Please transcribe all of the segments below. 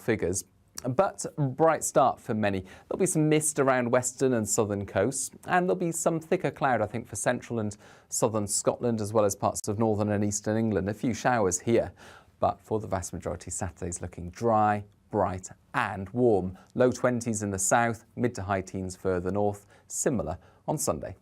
figures. But a bright start for many. There'll be some mist around western and southern coasts, and there'll be some thicker cloud, I think, for central and southern Scotland, as well as parts of northern and eastern England. A few showers here, but for the vast majority, Saturday's looking dry, bright and warm. Low 20s in the south, mid to high teens further north, similar on Sunday.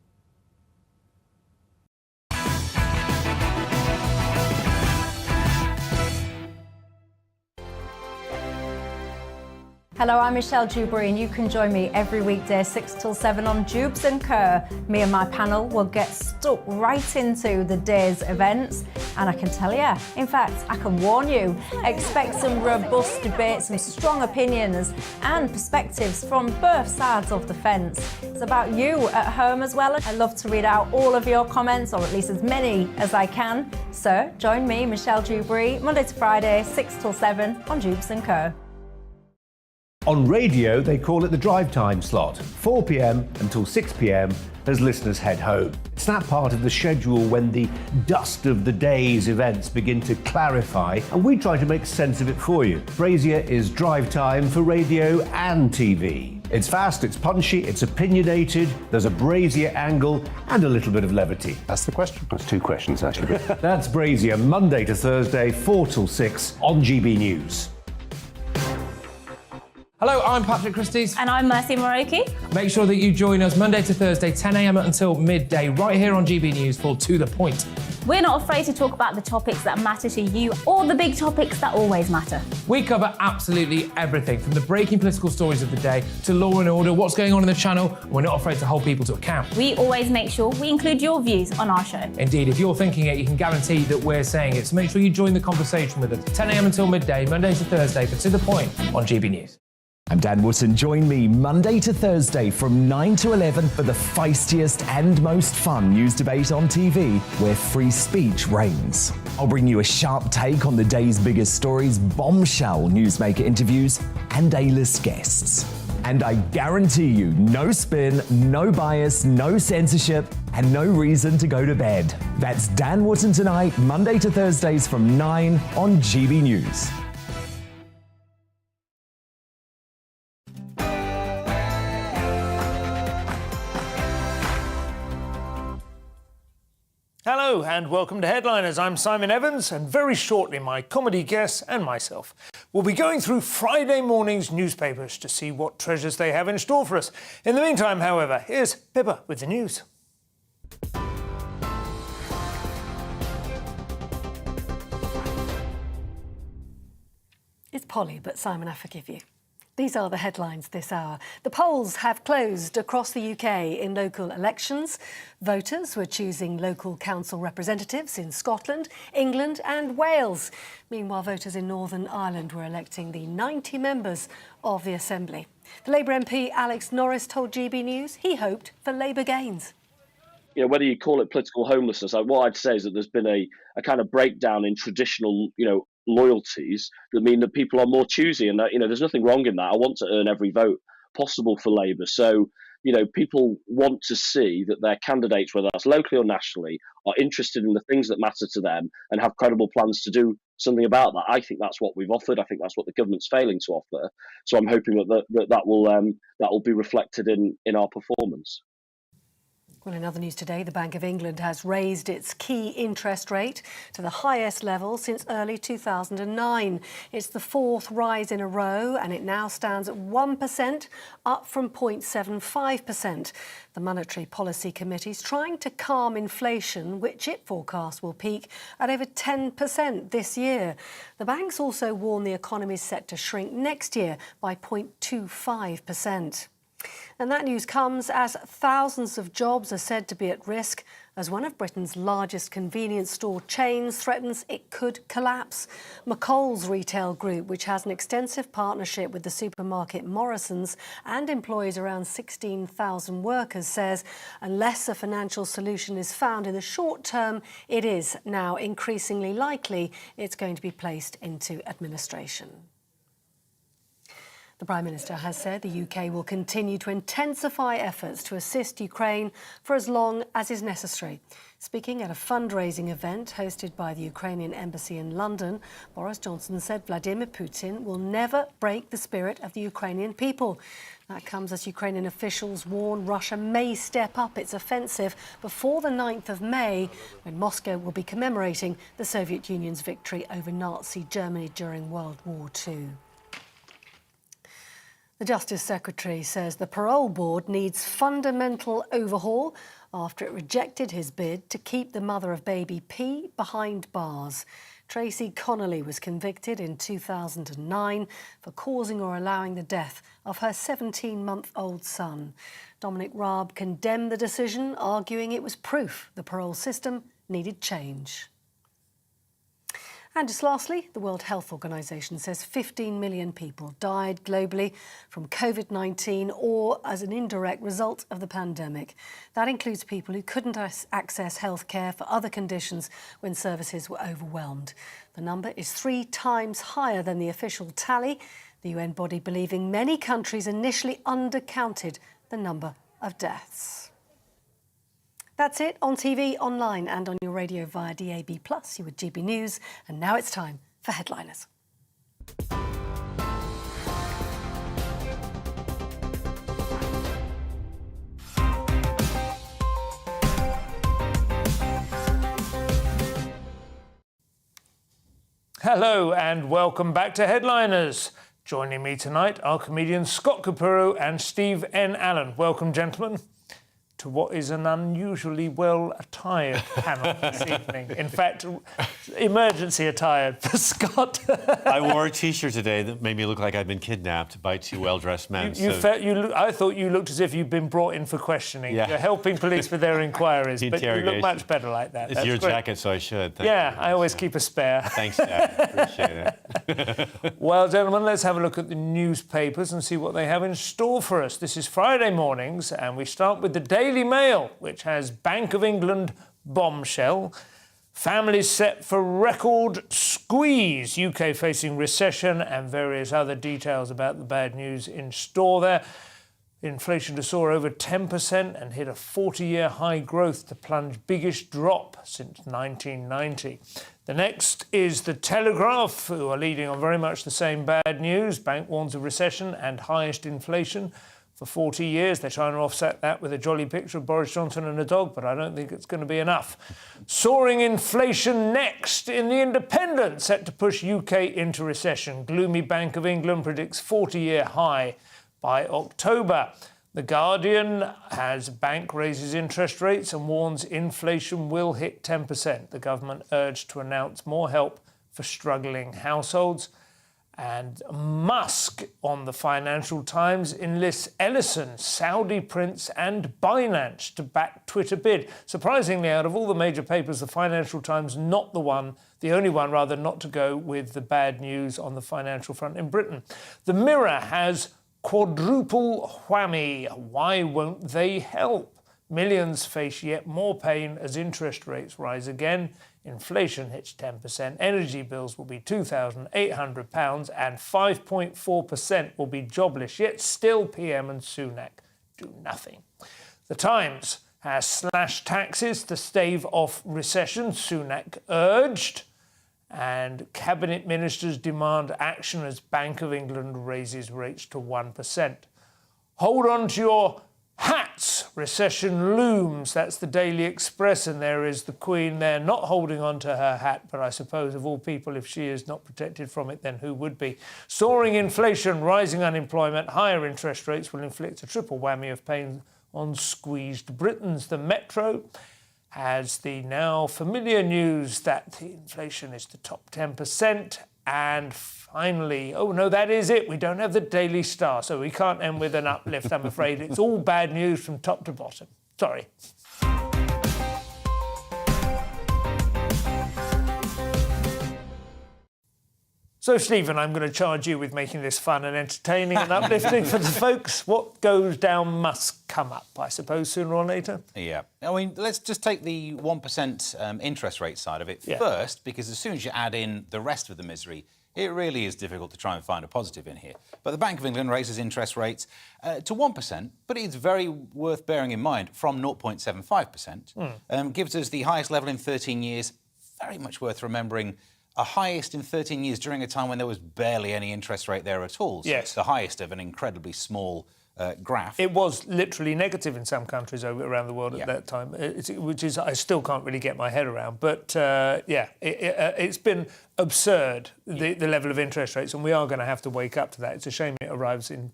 Hello, I'm Michelle Dewberry and you can join me every weekday 6 till 7 on Jubes and Kerr. Me and my panel will get stuck right into the day's events, and I can tell you, in fact, I can warn you, expect some robust debates, some strong opinions and perspectives from both sides of the fence. It's about you at home as well. I love to read out all of your comments, or at least as many as I can. So join me, Michelle Dewberry, Monday to Friday, 6 till 7 on Jubes and Kerr. On radio, they call it the drive time slot, 4 p.m. until 6 p.m. as listeners head home. It's that part of the schedule when the dust of the day's events begin to clarify, and we try to make sense of it for you. Brazier is drive time for radio and TV. It's fast, it's punchy, it's opinionated, there's a Brazier angle and a little bit of levity. That's the question. That's two questions, actually. That's Brazier, Monday to Thursday, 4 till 6 on GB News. Hello, I'm Patrick Christie's. And I'm Mercy Moroki. Make sure that you join us Monday to Thursday, 10 a.m. until midday, right here on GB News for To The Point. We're not afraid to talk about the topics that matter to you or the big topics that always matter. We cover absolutely everything, from the breaking political stories of the day to law and order, what's going on in the channel. We're not afraid to hold people to account. We always make sure we include your views on our show. Indeed, if you're thinking it, you can guarantee that we're saying it. So make sure you join the conversation with us, 10 a.m. until midday, Monday to Thursday for To The Point on GB News. I'm Dan Wootton. Join me Monday to Thursday from 9 to 11 for the feistiest and most fun news debate on TV, where free speech reigns. I'll bring you a sharp take on the day's biggest stories, bombshell newsmaker interviews, and A-list guests. And I guarantee you, no spin, no bias, no censorship, and no reason to go to bed. That's Dan Wootton tonight, Monday to Thursdays from 9 on GB News. Hello and welcome to Headliners. I'm Simon Evans, and very shortly my comedy guests and myself will be going through Friday morning's newspapers to see what treasures they have in store for us. In the meantime, however, here's Pippa with the news. It's Polly, but Simon, I forgive you. These are the headlines this hour. The polls have closed across the UK in local elections. Voters were choosing local council representatives in Scotland, England and Wales. Meanwhile, voters in Northern Ireland were electing the 90 members of the Assembly. The Labour MP Alex Norris told GB News he hoped for Labour gains. You know, whether you call it political homelessness, what I'd say is that there's been a kind of breakdown in traditional, loyalties that mean that people are more choosy, and that, there's nothing wrong in that. I want to earn every vote possible for Labour. So, people want to see that their candidates, whether that's locally or nationally, are interested in the things that matter to them and have credible plans to do something about that. I think that's what we've offered. I think that's what the government's failing to offer. So I'm hoping that will be reflected in our performance. Well, in other news today, the Bank of England has raised its key interest rate to the highest level since early 2009. It's the fourth rise in a row, and it now stands at 1%, up from 0.75%. The Monetary Policy Committee is trying to calm inflation, which it forecasts will peak at over 10% this year. The bank's also warned the economy is set to shrink next year by 0.25%. And that news comes as thousands of jobs are said to be at risk as one of Britain's largest convenience store chains threatens it could collapse. McColl's retail group, which has an extensive partnership with the supermarket Morrisons and employs around 16,000 workers, says unless a financial solution is found in the short term, it is now increasingly likely it's going to be placed into administration. The Prime Minister has said the UK will continue to intensify efforts to assist Ukraine for as long as is necessary. Speaking at a fundraising event hosted by the Ukrainian Embassy in London, Boris Johnson said Vladimir Putin will never break the spirit of the Ukrainian people. That comes as Ukrainian officials warn Russia may step up its offensive before the 9th of May, when Moscow will be commemorating the Soviet Union's victory over Nazi Germany during World War II. The Justice Secretary says the parole board needs fundamental overhaul after it rejected his bid to keep the mother of baby P behind bars. Tracy Connolly was convicted in 2009 for causing or allowing the death of her 17-month-old son. Dominic Raab condemned the decision, arguing it was proof the parole system needed change. And just lastly, the World Health Organization says 15 million people died globally from COVID-19 or as an indirect result of the pandemic. That includes people who couldn't access health care for other conditions when services were overwhelmed. The number is 3 times higher than the official tally, the UN body believing many countries initially undercounted the number of deaths. That's it on TV, online and on your radio via DAB+. You with GB News. And now it's time for Headliners. Hello and welcome back to Headliners. Joining me tonight are comedians Scott Capurro and Steve N. Allen. Welcome, gentlemen, to what is an unusually well-attired panel this evening. In fact, emergency attired for Scott. I wore a T-shirt today that made me look like I'd been kidnapped by 2 well-dressed men. I thought you looked as if you'd been brought in for questioning. Yeah. You're helping police with their inquiries, but you look much better like that. It's your jacket, so I should. Thank you. I always keep a spare. Thanks, Dad. Appreciate it. Well, gentlemen, let's have a look at the newspapers and see what they have in store for us. This is Friday mornings, and we start with the Daily Mail, which has Bank of England bombshell, families set for record squeeze, UK facing recession, and various other details about the bad news in store there. Inflation to soar over 10% and hit a 40-year high growth to plunge biggest drop since 1990. The next is The Telegraph, who are leading on very much the same bad news. Bank warns of recession and highest inflation for 40 years. They're trying to offset that with a jolly picture of Boris Johnson and a dog, but I don't think it's going to be enough. Soaring inflation next in The Independent, set to push UK into recession. Gloomy Bank of England predicts 40-year high by October. The Guardian has bank raises interest rates and warns inflation will hit 10%. The government urged to announce more help for struggling households. And Musk on the Financial Times enlists Ellison, Saudi prince and Binance to back Twitter bid. Surprisingly, out of all the major papers, the Financial Times the only one not to go with the bad news on the financial front in Britain. The Mirror has quadruple whammy. Why won't they help? Millions face yet more pain as interest rates rise again. Inflation hits 10%, energy bills will be £2,800 and 5.4% will be jobless, yet still PM and Sunak do nothing. The Times has slashed taxes to stave off recession, Sunak urged, and cabinet ministers demand action as Bank of England raises rates to 1%. Hold on to your hats, recession looms. That's the Daily Express, and there is the Queen there not holding on to her hat, but I suppose of all people, if she is not protected from it, then who would be? Soaring inflation, rising unemployment, higher interest rates will inflict a triple whammy of pain on squeezed Britons. The Metro has the now familiar news that the inflation is the top 10%, and finally, oh no, that is it. We don't have the Daily Star, so we can't end with an uplift, I'm afraid. It's all bad news from top to bottom. Sorry. So, Stephen, I'm going to charge you with making this fun and entertaining and uplifting for the folks. What goes down must come up, I suppose, sooner or later. Yeah. I mean, let's just take the 1% interest rate side of it first, because as soon as you add in the rest of the misery, It really is difficult to try and find a positive in here. But the Bank of England raises interest rates to 1%, but it's very worth bearing in mind from 0.75%. Gives us the highest level in 13 years. Very much worth remembering. A highest in 13 years during a time when there was barely any interest rate there at all. So yes. It's the highest of an incredibly small graph. It was literally negative in some countries around the world at that time, which is I still can't really get my head around. But it's been absurd, the level of interest rates, and we are going to have to wake up to that. It's a shame it arrives in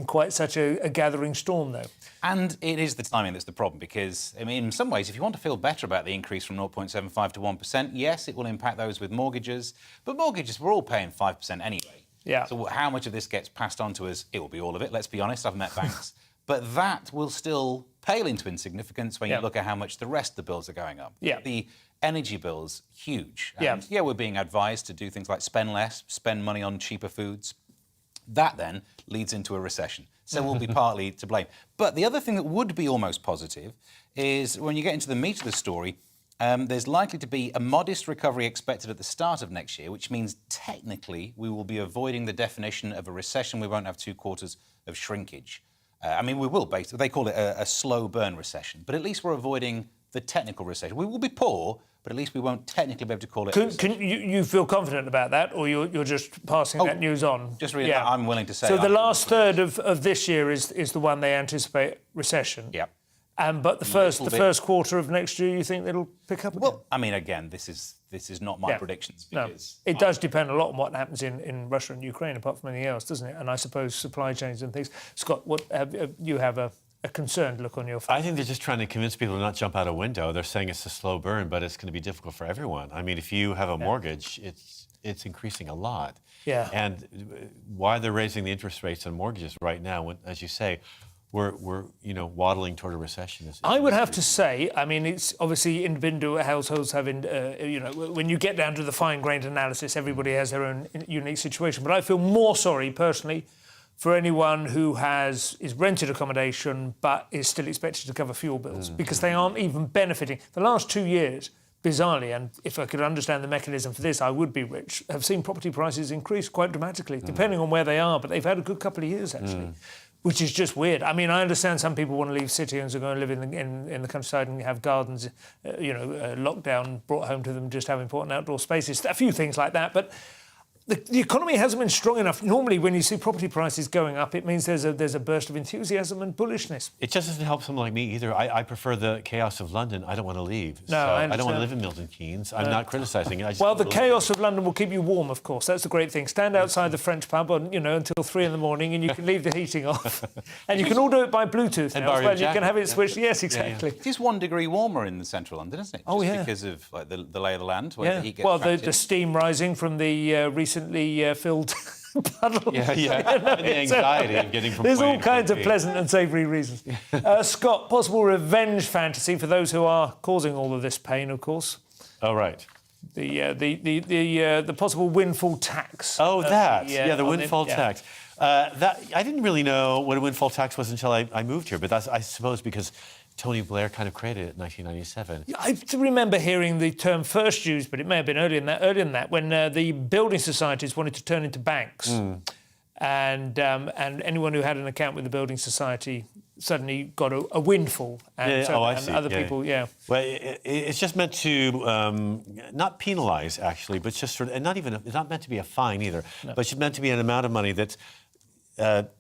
quite such a gathering storm, though. And it is the timing that's the problem, because, I mean, in some ways, if you want to feel better about the increase from 0.75 to 1%, yes, it will impact those with mortgages, but mortgages, we're all paying 5% anyway. Yeah. So how much of this gets passed on to us? It will be all of it, let's be honest. I've met banks. But that will still pale into insignificance when you look at how much the rest of the bills are going up. Yeah. The energy bills, huge. And we're being advised to do things like spend less, spend money on cheaper foods. That then leads into a recession. So we'll be partly to blame. But the other thing that would be almost positive is when you get into the meat of the story, there's likely to be a modest recovery expected at the start of next year, which means technically we will be avoiding the definition of a recession. We won't have 2 quarters of shrinkage. I mean, we will, basically. They call it a slow burn recession. But at least we're avoiding the technical recession. We will be poor, but at least we won't technically be able to call it. Can you feel confident about that, or you're just passing that news on? Just really, I'm willing to say. So the last third of this year is the one they anticipate recession. Yeah. But the first quarter of next year, you think it'll pick up again? Well, I mean, again, this is not my predictions. Because it does depend a lot on what happens in Russia and Ukraine, apart from anything else, doesn't it? And I suppose supply chains and things. Scott, you have a concerned look on your face? I think they're just trying to convince people to not jump out a window. They're saying it's a slow burn, but it's going to be difficult for everyone. I mean, if you have a mortgage, it's increasing a lot. Yeah. And why they're raising the interest rates on mortgages right now, when, as you say, we're waddling toward a recession. I would have to say, I mean, it's obviously individual households having, when you get down to the fine-grained analysis, everybody has their own unique situation. But I feel more sorry, personally, for anyone who is rented accommodation but is still expected to cover fuel bills, because they aren't even benefiting. The last 2 years, bizarrely, and if I could understand the mechanism for this, I would be rich, have seen property prices increase quite dramatically, depending on where they are, but they've had a good couple of years, actually. Which is just weird. I mean, I understand some people want to leave city and go and live in the countryside and have gardens, lockdown brought home to them, just have important outdoor spaces, a few things like that. But the economy hasn't been strong enough. Normally, when you see property prices going up, it means there's a burst of enthusiasm and bullishness. It just doesn't help someone like me either. I prefer the chaos of London. I don't want to leave. No, so I don't want to live in Milton Keynes. I'm not criticising it. Well, the chaos of London will keep you warm, of course. That's the great thing. Stand outside the French pub until 3 a.m, and you can leave the heating off. And you can all do it by Bluetooth now as well. You can have it switched. Yes, exactly. It is 1 degree warmer in central London, isn't it? Just because of the lay of the land, where the heat gets trapped in. The steam rising from the recently filled puddle. And the anxiety of getting from There's point all A to kinds of B. pleasant and savoury reasons. Scott, possible revenge fantasy for those who are causing all of this pain, of course. Oh, right. The possible windfall tax. Oh, the windfall tax. That I didn't really know what a windfall tax was until I moved here, but that's, I suppose, because Tony Blair kind of created it in 1997. I remember hearing the term first used, but it may have been earlier than that, when the building societies wanted to turn into banks. And anyone who had an account with the building society suddenly got a windfall. And other people. Well, it's just meant to not penalise, actually, but just sort of, and it's not meant to be a fine either, but it's meant to be an amount of money that's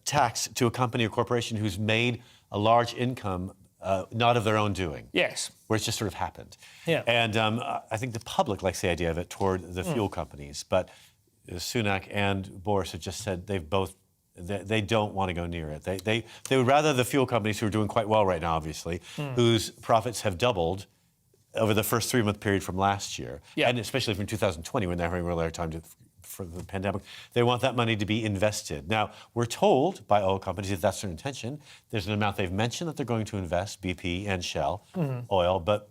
taxed to a company or corporation who's made a large income not of their own doing. Yes. Where it's just sort of happened. Yeah. And I think the public likes the idea of it toward the fuel companies, but Sunak and Boris have just said they don't want to go near it. They would rather the fuel companies, who are doing quite well right now, obviously, whose profits have doubled over the first 3-month period from last year, and especially from 2020, when they're having a really hard time for the pandemic, they want that money to be invested. Now, we're told by oil companies that that's their intention. There's an amount they've mentioned that they're going to invest, BP and Shell, oil, but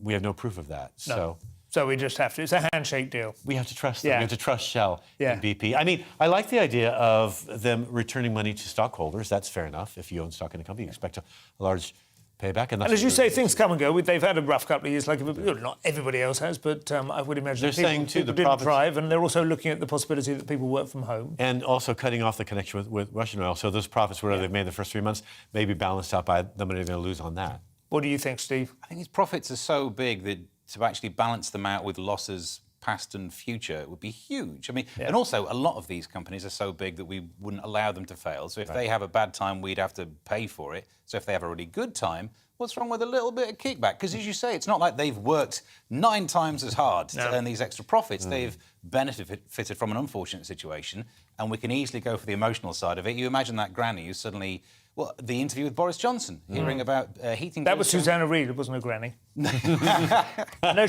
we have no proof of that. No. So we just have to. It's a handshake deal. We have to trust them. We have to trust Shell and Yeah. BP. I mean, I like the idea of them returning money to stockholders. That's fair enough. If you own stock in a company, you expect a large pay back. And as you say, things come and go. They've had a rough couple of years, like not everybody else has, but I would imagine they're saying too people the didn't thrive, and they're also looking at the possibility that people work from home. And also cutting off the connection with Russian oil. So those profits, whatever they've made in the first 3 months, may be balanced out by the money they're going to lose on that. What do you think, Steve? I think these profits are so big that to actually balance them out with losses past and future would be huge. I mean, and also a lot of these companies are so big that we wouldn't allow them to fail. So if they have a bad time, we'd have to pay for it. So if they have a really good time, what's wrong with a little bit of kickback? Because as you say, it's not like they've worked 9 times as hard to earn these extra profits. They've benefited from an unfortunate situation, and we can easily go for the emotional side of it. You imagine that granny who suddenly... Well, the interview with Boris Johnson, hearing about heating... That was Susanna Reid, it wasn't a granny. No,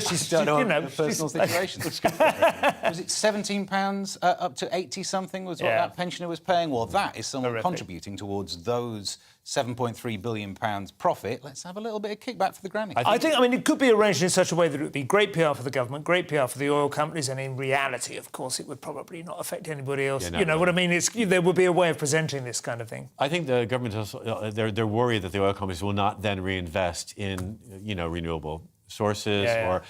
she's personal situation. Was it £17 up to 80-something was what that pensioner was paying? Well, that is someone contributing towards those £7.3 billion profit. Let's have a little bit of kickback for the granny. I mean, it could be arranged in such a way that it would be great PR for the government, great PR for the oil companies, and in reality, of course, it would probably not affect anybody else. You know what I mean? There would be a way of presenting this kind of thing. I think the government also, they're worried that the oil companies will not then reinvest in, renewable sources or,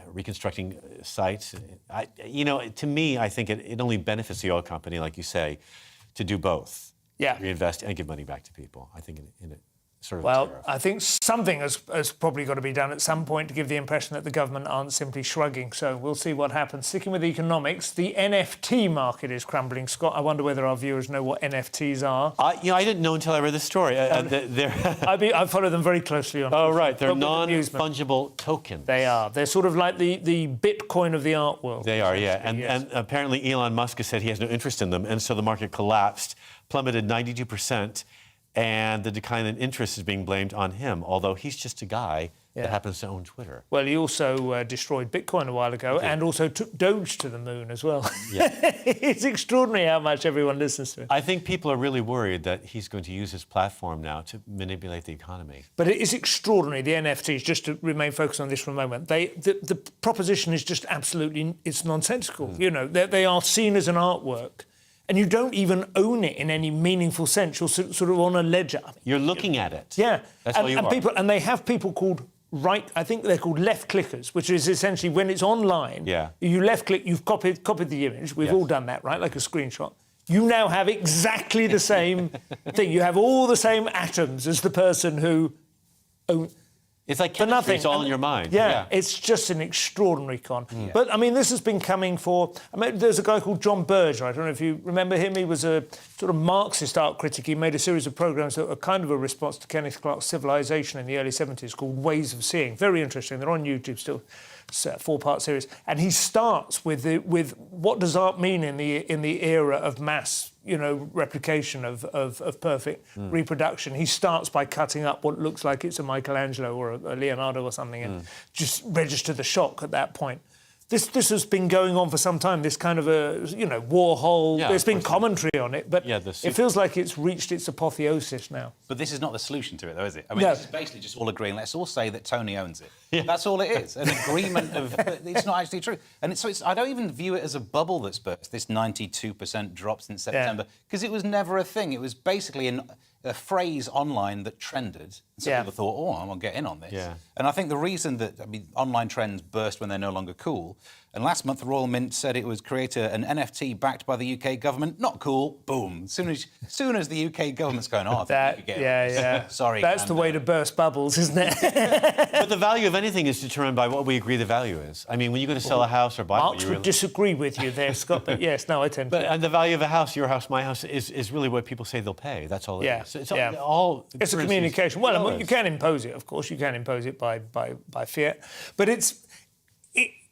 reconstructing sites. To me, I think it only benefits the oil company, like you say, to do both. Reinvest and give money back to people. I think in a sort of Well, I think something has probably got to be done at some point to give the impression that the government aren't simply shrugging. So we'll see what happens. Sticking with economics, the NFT market is crumbling. Scott, I wonder whether our viewers know what NFTs are. I didn't know until I read the story. I follow them very closely on. Oh, right. They're non-fungible tokens. They are. They're sort of like the Bitcoin of the art world. They are, yeah. And apparently Elon Musk has said he has no interest in them, and so the market collapsed, plummeted 92%. And the decline in interest is being blamed on him, although he's just a guy that happens to own Twitter. Well, he also destroyed Bitcoin a while ago and also took Doge to the moon as well. Yeah. It's extraordinary how much everyone listens to him. I think people are really worried that he's going to use his platform now to manipulate the economy. But it is extraordinary, the NFTs, just to remain focused on this for a moment. The proposition is just absolutely, it's nonsensical. They are seen as an artwork. And you don't even own it in any meaningful sense. You're sort of on a ledger. You're looking at it. Yeah. That's all you are. And they have people called I think they're called left clickers, which is essentially when it's online, you left click, you've copied the image. We've all done that, right? Like a screenshot. You now have exactly the same thing. You have all the same atoms as the person who owns. It's like chemistry, it's all in your mind. Yeah, it's just an extraordinary con. But, I mean, this has been coming for... there's a guy called John Berger. I don't know if you remember him. He was a sort of Marxist art critic. He made a series of programmes that were kind of a response to Kenneth Clark's Civilization in the early 70s called Ways of Seeing. Very interesting. They're on YouTube still. It's a 4-part series. And he starts with what does art mean in the era of mass replication of perfect reproduction. He starts by cutting up what looks like it's a Michelangelo or a Leonardo or something and just register the shock at that point. This has been going on for some time, this kind of a, Warhol, there's been commentary on it, but it feels like it's reached its apotheosis now. But this is not the solution to it, though, is it? I mean, this is basically just all agreeing, let's all say that Tony owns it. Yeah. That's all it is, an agreement of... It's not actually true. And I don't even view it as a bubble that's burst, this 92% drop since September, because it was never a thing. It was basically a phrase online that trended. So people thought, oh, I'm going to get in on this. Yeah. And I think the reason that, online trends burst when they're no longer cool, and last month the Royal Mint said it would create an NFT backed by the UK government. Not cool, boom. As soon as the UK government's going, oh, sorry. That's the way to burst bubbles, isn't it? But the value of anything is determined by what we agree the value is. I mean, when you go to sell a house or buy one... Marx would disagree with you there, Scott, but yes, no, I tend to... And the value of a house, your house, my house, is really what people say they'll pay. That's all it is. So it's a communication. Well, you can impose it, of course. You can impose it by fiat. But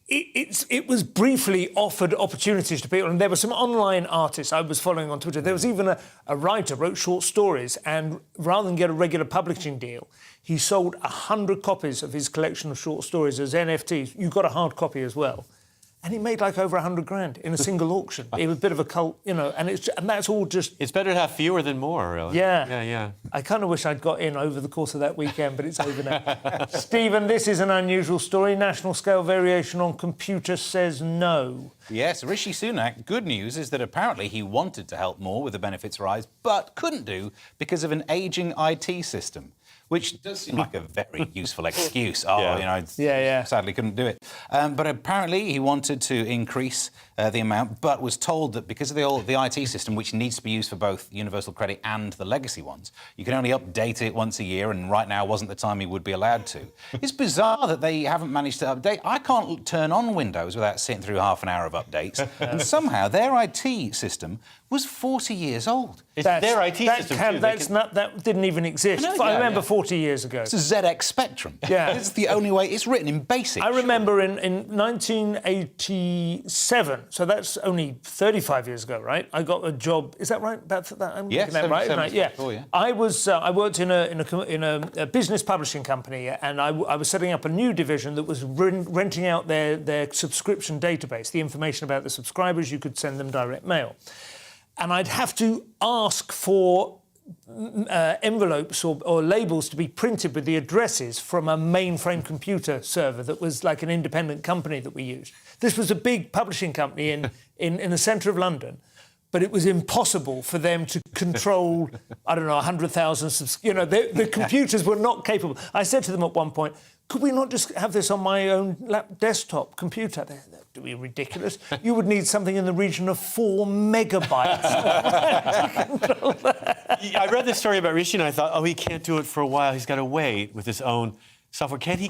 it was briefly offered opportunities to people, and there were some online artists I was following on Twitter. There was even a writer wrote short stories, and rather than get a regular publishing deal, he sold 100 copies of his collection of short stories as NFTs. You got a hard copy as well. And he made like over 100 grand in a single auction. It was a bit of a cult, and that's all just... It's better to have fewer than more, really. Yeah. I kind of wish I'd got in over the course of that weekend, but it's over now. Stephen, this is an unusual story. National scale variation on computer says no. Yes, Rishi Sunak. Good news is that apparently he wanted to help more with the benefits rise, but couldn't do because of an ageing IT system. which does seem like a very useful excuse. Sadly couldn't do it. But apparently he wanted to increase the amount, but was told that because of the IT system, which needs to be used for both Universal Credit and the legacy ones, you can only update it once a year, and right now wasn't the time he would be allowed to. It's bizarre that they haven't managed to update. I can't turn on Windows without sitting through half an hour of updates, and somehow their IT system was 40 years old. It's their IT system too. That didn't even exist. I remember 40 years ago. It's a ZX Spectrum. Yeah. It's the only way. It's written in BASIC. I remember in 1987, so that's only 35 years ago, right? I got a job. Is that right? I'm yes, that right? Yeah. Before, yeah. I worked in a business publishing company, and I was setting up a new division that was renting out their subscription database, the information about the subscribers. You could send them direct mail. And I'd have to ask for envelopes or labels to be printed with the addresses from a mainframe computer server that was like an independent company that we used. This was a big publishing company in the centre of London, but it was impossible for them to control, 100,000... the computers were not capable. I said to them at one point, could we not just have this on my own desktop computer? That would be ridiculous. You would need something in the region of 4 megabytes. I read this story about Rishi and I thought, he can't do it for a while. He's got to wait with his own software. Can't he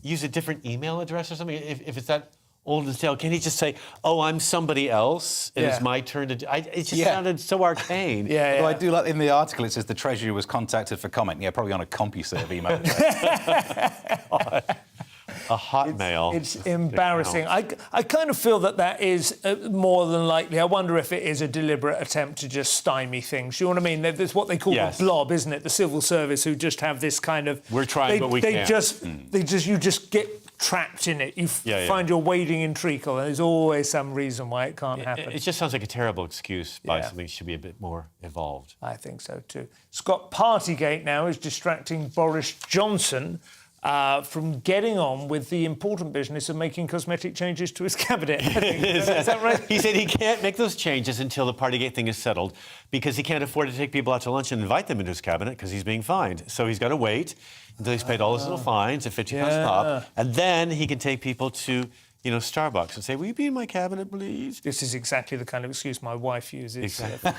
use a different email address or something? If it's that old and stale, can he just say, I'm somebody else, and it's my turn to do... It just sounded so arcane. Although I do like, in the article, it says the Treasury was contacted for comment. Yeah, probably on a CompuServe email address. A Hotmail. It's embarrassing. I kind of feel that is more than likely. I wonder if it is a deliberate attempt to just stymie things. You know what I mean? There's what they call the blob, isn't it? The civil service who just have this kind of... We're trying, but we can't. You just get trapped in it. You find you're wading in treacle, and there's always some reason why it can't happen. It just sounds like a terrible excuse by something that should be a bit more evolved. I think so too. Scott, Partygate now is distracting Boris Johnson from getting on with the important business of making cosmetic changes to his cabinet. Is that right? He said he can't make those changes until the Partygate thing is settled because he can't afford to take people out to lunch and invite them into his cabinet because he's being fined. So he's got to wait until he's paid all his little fines at 50 pounds top, and then he can take people to Starbucks and say, will you be in my cabinet, please? This is exactly the kind of excuse my wife uses. Exactly.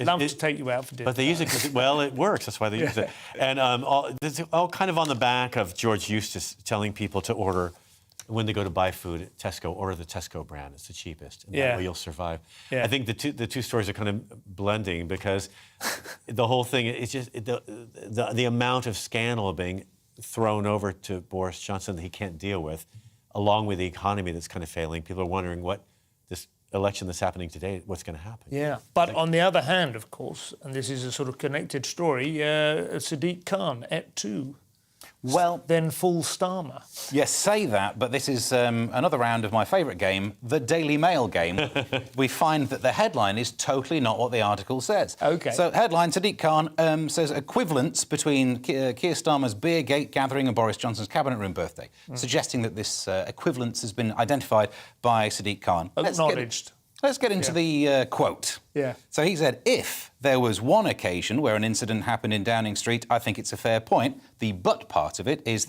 Love to take you out for dinner. But they use it because, it works. That's why they use it. And it's all kind of on the back of George Eustace telling people to order, when they go to buy food at Tesco, order the Tesco brand. It's the cheapest. And that way you'll survive. I think the two stories are kind of blending because the whole thing, it's just the amount of scandal being thrown over to Boris Johnson that he can't deal with, along with the economy that's kind of failing. People are wondering what this election that's happening today, what's going to happen. Yeah, but on the other hand, of course, and this is a sort of connected story, Sadiq Khan et tu. Well, then full Starmer. Yes, say that, but this is another round of my favourite game, the Daily Mail game. We find that the headline is totally not what the article says. OK. So, headline, Sadiq Khan says equivalence between Keir Starmer's Beergate gathering and Boris Johnson's Cabinet Room birthday, suggesting that this equivalence has been identified by Sadiq Khan. Acknowledged. Let's get into the quote. Yeah. So he said, if there was one occasion where an incident happened in Downing Street, I think it's a fair point. The but part of it is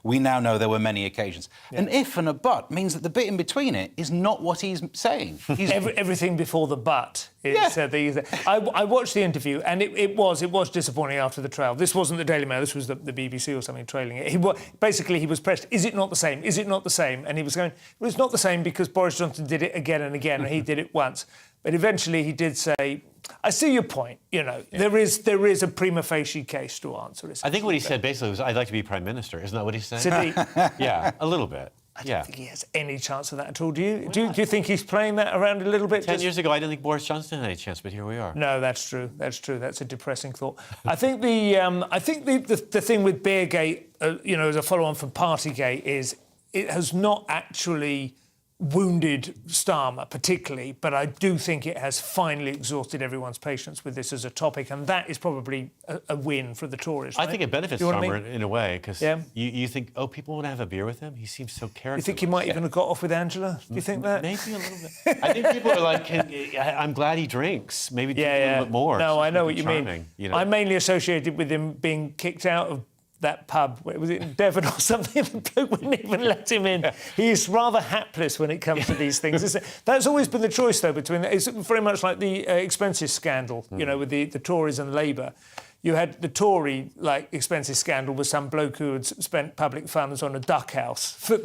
we now know there were many occasions. Yeah. An if and a but means that the bit in between it is not what he's saying. Everything before the but is I watched the interview, and it was disappointing after the trial. This wasn't the Daily Mail, this was the BBC or something trailing it. Basically, he was pressed, is it not the same? Is it not the same? And he was going, well, it's not the same because Boris Johnson did it again and again, and he did it once. But eventually he did say, I see your point, there is a prima facie case to answer. I think what he said basically was, I'd like to be Prime Minister. Isn't that what he said? Sadiq. Yeah, a little bit. I don't think he has any chance of that at all, do you? Do you think he's playing that around a little bit? 10 years ago, I didn't think Boris Johnson had any chance, but here we are. No, that's true. That's true. That's a depressing thought. I think the thing with Beergate, as a follow-on from Partygate, is it has not actually wounded Starmer particularly, but I do think it has finally exhausted everyone's patience with this as a topic, and that is probably a win for the Tories. Right? I think it benefits Starmer in a way, because you think, oh, people want to have a beer with him? He seems so characterless. You think he might even have got off with Angela? Do you think that? Maybe a little bit. I think people are like, I'm glad he drinks. Maybe do a little bit more. No, I know what you mean. You know? I'm mainly associated with him being kicked out of that pub, was it in Devon or something? The bloke wouldn't even let him in. He's rather hapless when it comes to these things. That's always been the choice, though, between... It's very much like the expenses scandal, you know, with the Tories and Labour. You had the Tory, expenses scandal with some bloke who had spent public funds on a duck house for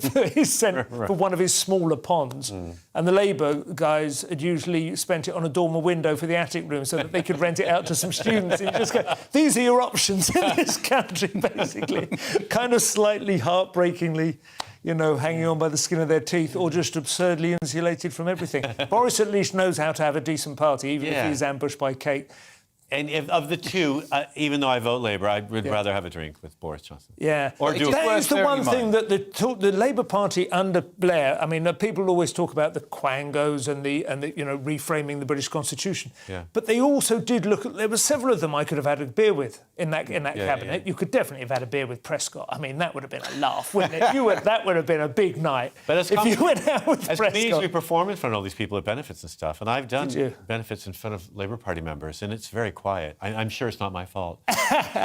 one of his smaller ponds. And the Labour guys had usually spent it on a dormer window for the attic room so that they could rent it out to some students. And you just go, these are your options in this country, basically. Kind of slightly heartbreakingly, you know, hanging on by the skin of their teeth, or just absurdly insulated from everything. Boris at least knows how to have a decent party, even if he's ambushed by Kate. And of the two, even though I vote Labour, I would rather have a drink with Boris Johnson. Yeah. Or do that is the one thing that the Labour Party under Blair, I mean, people always talk about the quangos and the you know, reframing the British Constitution. Yeah. But they also did look at, there were several of them I could have had a beer with in that cabinet. Yeah. You could definitely have had a beer with Prescott. I mean, that would have been a laugh, wouldn't it? That would have been a big night. But if you went out with Prescott. As comedians, we perform in front of all these people at benefits and stuff. And I've done benefits in front of Labour Party members, and it's very quiet. I'm sure it's not my fault.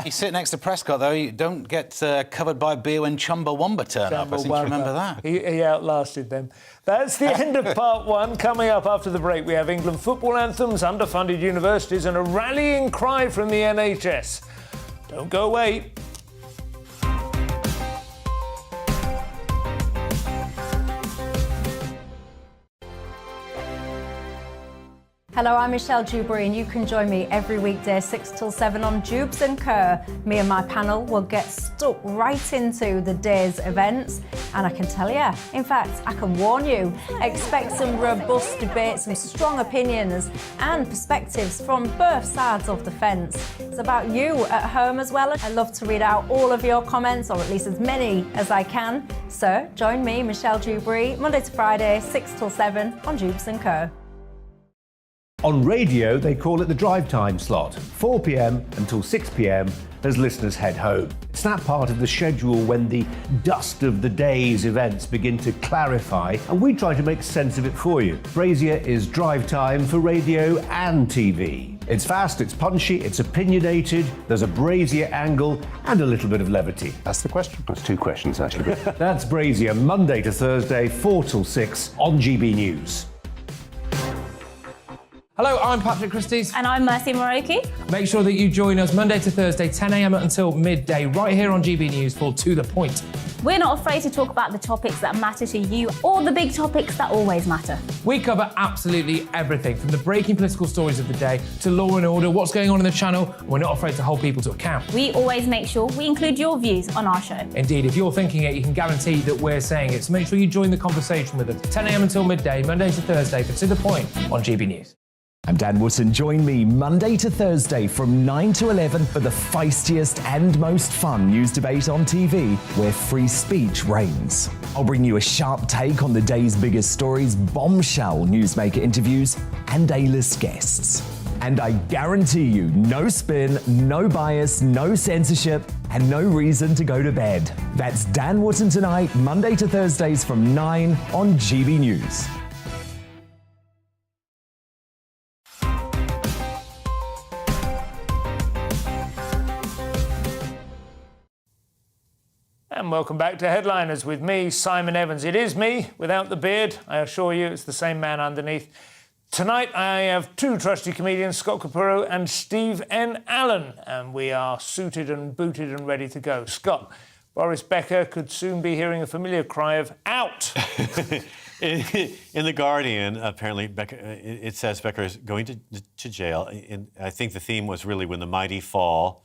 You sit next to Prescott, though. You don't get covered by beer when Chumbawamba turn up. I seem to remember that. He outlasted them. That's the end of part one. Coming up after the break, we have England football anthems, underfunded universities, and a rallying cry from the NHS. Don't go away. Hello, I'm Michelle Dewberry, and you can join me every weekday 6 till 7 on Jubes and Kerr. Me and my panel will get stuck right into the day's events, and I can tell you, in fact, I can warn you, expect some robust debates, some strong opinions and perspectives from both sides of the fence. It's about you at home as well. I love to read out all of your comments, or at least as many as I can. So join me, Michelle Dewberry, Monday to Friday, 6 till 7 on Jubes and Kerr. On radio, they call it the drive time slot, 4 p.m. until 6 p.m. as listeners head home. It's that part of the schedule when the dust of the day's events begin to clarify, and we try to make sense of it for you. Brazier is drive time for radio and TV. It's fast, it's punchy, it's opinionated, there's a Brazier angle and a little bit of levity. That's the question. That's two questions, actually. That's Brazier, Monday to Thursday, 4 till 6 on GB News. Hello, I'm Patrick Christie's. And I'm Mercy Moroki. Make sure that you join us Monday to Thursday, 10 a.m. until midday, right here on GB News for To The Point. We're not afraid to talk about the topics that matter to you, or the big topics that always matter. We cover absolutely everything, from the breaking political stories of the day to law and order, what's going on in the channel. We're not afraid to hold people to account. We always make sure we include your views on our show. Indeed, if you're thinking it, you can guarantee that we're saying it. So make sure you join the conversation with us, 10 a.m. until midday, Monday to Thursday, for To The Point on GB News. I'm Dan Wootton. Join me Monday to Thursday from 9 to 11 for the feistiest and most fun news debate on TV, where free speech reigns. I'll bring you a sharp take on the day's biggest stories, bombshell newsmaker interviews, and A-list guests. And I guarantee you, no spin, no bias, no censorship, and no reason to go to bed. That's Dan Wootton tonight, Monday to Thursdays from 9 on GB News. And welcome back to Headliners with me, Simon Evans. It is me, without the beard. I assure you, it's the same man underneath. Tonight, I have two trusty comedians, Scott Capurro and Steve N. Allen, and we are suited and booted and ready to go. Scott, Boris Becker could soon be hearing a familiar cry of out. In The Guardian, apparently, Becker, it says Becker is going to jail. I think the theme was really when the mighty fall.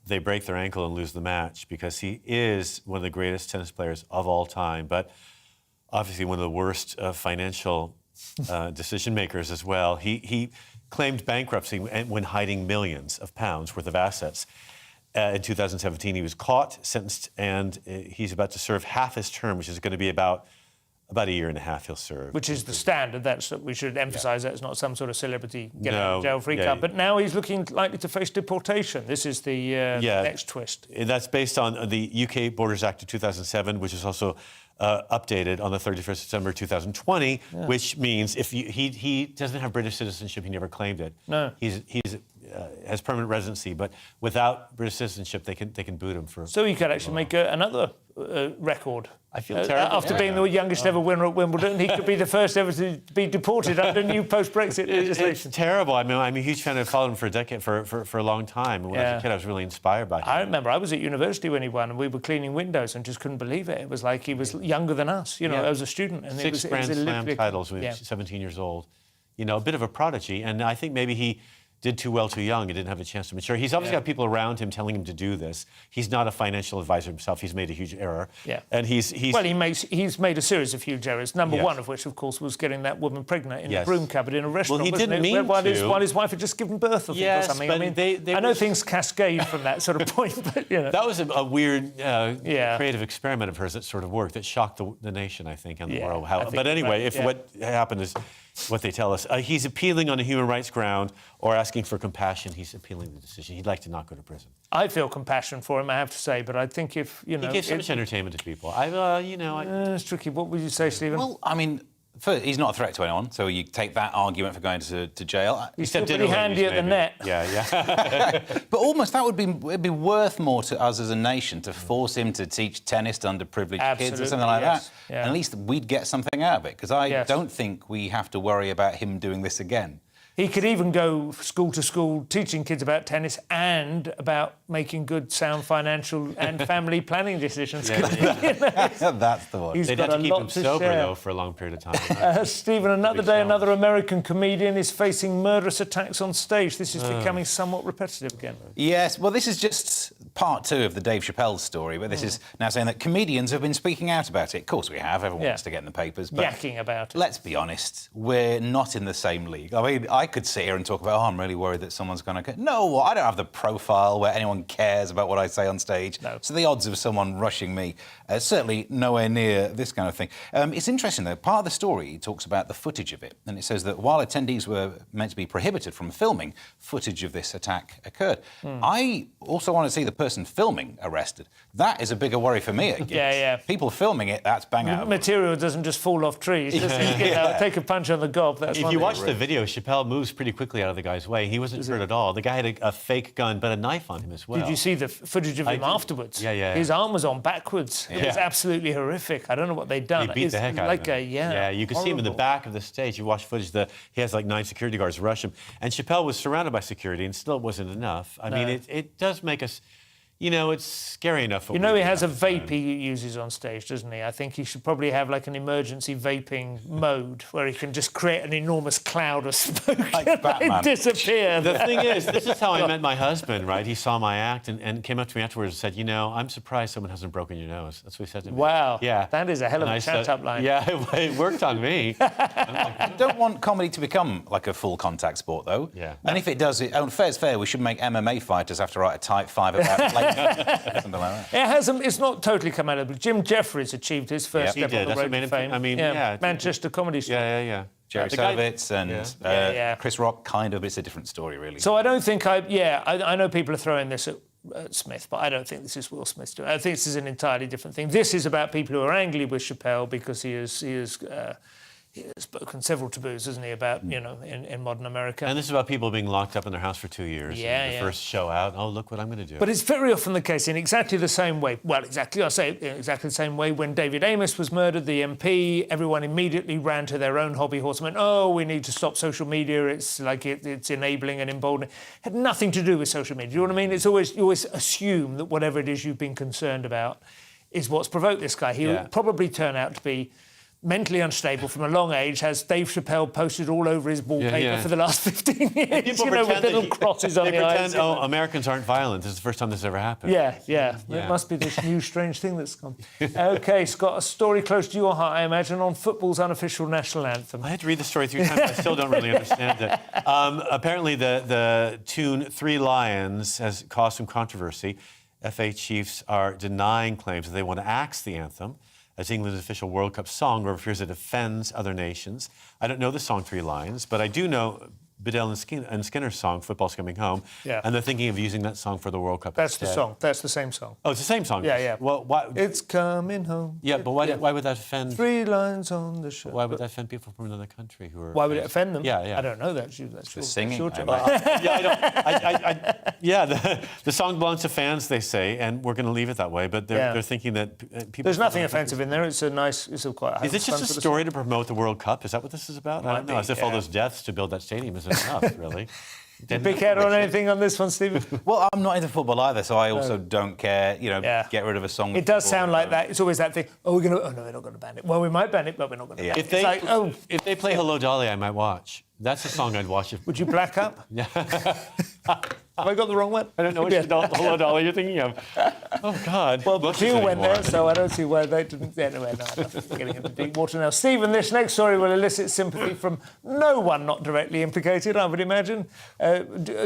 They break their ankle and lose the match, because he is one of the greatest tennis players of all time, but obviously one of the worst financial decision makers as well. He claimed bankruptcy when hiding millions of pounds worth of assets. In 2017, he was caught, sentenced, and he's about to serve half his term, which is going to be about about a year and a half he'll serve. Which is the standard. We should emphasise that it's not some sort of celebrity get out of jail free card. But now he's looking likely to face deportation. This is the next twist. And that's based on the UK Borders Act of 2007, which is also updated on the 31st of December 2020, which means if he doesn't have British citizenship, he never claimed it. No. He's has permanent residency, but without British citizenship, they can boot him for. So he could actually make another record. I feel terrible. After being the youngest ever winner at Wimbledon, he could be the first ever to be deported under new post-Brexit legislation. It's terrible. I mean, I'm a huge fan. I've followed him for a decade, for a long time. When I was a kid, I was really inspired by him. I remember I was at university when he won, and we were cleaning windows and just couldn't believe it. It was like he was younger than us, I was a student. And Six Grand Slam titles when he was 17 years old. A bit of a prodigy. And I think maybe he did too well too young and didn't have a chance to mature. He's obviously got people around him telling him to do this. He's not a financial advisor himself. He's made a huge error. Yeah. And he's made a series of huge errors. Number one of which, of course, was getting that woman pregnant in a broom cupboard in a restaurant. Well, he didn't mean while to. While his wife had just given birth, I think, or something. But I mean, I know things cascade from that sort of point, but that was a weird creative experiment of hers that sort of worked. That shocked the nation, I think, and the world. But anyway, what happened is what they tell us. He's appealing on a human rights ground or asking for compassion. He's appealing the decision. He'd like to not go to prison. I feel compassion for him, I have to say, but I think if, He gives so much entertainment to people. It's tricky. What would you say, Stephen? Well, I mean, he's not a threat to anyone, so you take that argument for going to jail. He's still pretty handy at the net. Yeah. But almost that would be worth more to us as a nation to force him to teach tennis to underprivileged kids or something like that. Yeah. And at least we'd get something out of it, because I don't think we have to worry about him doing this again. He could even go school to school teaching kids about tennis and about making good, sound financial and family planning decisions. That's the one. He's They'd got have to keep him sober, share. though, for a long period of time. Stephen, another day, another American comedian is facing murderous attacks on stage. This is becoming somewhat repetitive again. Yes, well, this is just part 2 of the Dave Chappelle story, but this is now saying that comedians have been speaking out about it. Of course we have. Everyone wants to get in the papers. But yakking about it. Let's be honest, we're not in the same league. I mean, I could sit here and talk about, I'm really worried that someone's going to... No, I don't have the profile where anyone cares about what I say on stage. No. So the odds of someone rushing me, certainly nowhere near this kind of thing. It's interesting, though. Part of the story talks about the footage of it, and it says that while attendees were meant to be prohibited from filming, footage of this attack occurred. I also want to see the person filming arrested. That is a bigger worry for me at gigs. People filming it, that's bang out. Material doesn't just fall off trees. Take a punch on the gob. That's if you watch the video, Chappelle moves pretty quickly out of the guy's way. He wasn't hurt at all. The guy had a fake gun, but a knife on him as well. Did you see the footage of him afterwards? Yeah. His arm was on backwards. It was absolutely horrific. I don't know what they'd done. They beat the heck out of him. Yeah, you could see him in the back of the stage. You watch footage, he has like 9 security guards rush him. And Chappelle was surrounded by security and still wasn't enough. I mean, it does make us... it's scary enough. He has a vape he uses on stage, doesn't he? I think he should probably have like an emergency vaping mode where he can just create an enormous cloud of smoke and disappear. The thing is, this is how I met my husband, right? He saw my act and came up to me afterwards and said, I'm surprised someone hasn't broken your nose. That's what he said to me. Wow. Yeah. That is a hell of a shout-up line. Yeah, it worked on me. I don't want comedy to become like a full contact sport, though. Yeah. And if it does, fair's fair, we should make MMA fighters have to write a type 5 about late. Something like that. It's not totally come out of it. Jim Jeffries achieved his first step on the road to fame. I mean, Manchester Comedy Store. Yeah. Jerry Servitz and Chris Rock, kind of. It's a different story, really. So I don't think I know people are throwing this at Smith, but I don't think this is Will Smith's doing. I think this is an entirely different thing. This is about people who are angry with Chappelle because he has spoken several taboos, hasn't he, about, in modern America. And this is about people being locked up in their house for 2 years. The first show out, look what I'm going to do. But it's very often the case in exactly the same way. Well, exactly the same way when David Amos was murdered, the MP, everyone immediately ran to their own hobby horse and went, we need to stop social media. It's like it's enabling and emboldening. It had nothing to do with social media. Do you know what I mean? You always assume that whatever it is you've been concerned about is what's provoked this guy. He will probably turn out to be mentally unstable from a long age, has Dave Chappelle posted all over his wallpaper for the last 15 years, with little crosses on the eyes. Americans aren't violent. This is the first time this ever happened. Yeah. It must be this new strange thing that's gone. OK, Scott, a story close to your heart, I imagine, on football's unofficial national anthem. I had to read the story 3 times. I still don't really understand it. Apparently, the tune 3 Lions has caused some controversy. FA chiefs are denying claims that they want to axe the anthem. as England's official World Cup song, where it appears it offends other nations. I don't know the song 3 lines, but I do know Biddell and Skinner's song, Football's Coming Home, and they're thinking of using that song for the World Cup. That's the song. That's the same song. Oh, it's the same song? Yeah. Well, why? It's coming home. Yeah, but why would that offend... 3 lines on the show. Why would that offend people from another country who are... Why would it offend them? Yeah. I don't know. That's the singing. The song belongs to fans, they say, and we're going to leave it that way, but they're thinking that people... There's nothing offensive in there. It's a quite... Is this just a story to promote the World Cup? Is that what this is about? I don't know. As if all those deaths to build that stadium isn't enough, really. Big head on anything on this one, Stephen? Well, I'm not into football either, so I also don't care, get rid of a song. It does sound like that. It's always that thing, no, we're not going to ban it. Well, we might ban it, but we're not going to ban it. If they play Hello Dolly, I might watch. That's a song I'd watch. Would you black up? Yeah. Have I got the wrong one? I don't know which Hello Dolly you're thinking of. Oh, God. Well, Brazil went there, so I don't see why they didn't. Anyway, no, I'm getting into deep water now. Stephen, this next story will elicit sympathy from no one not directly implicated, I would imagine.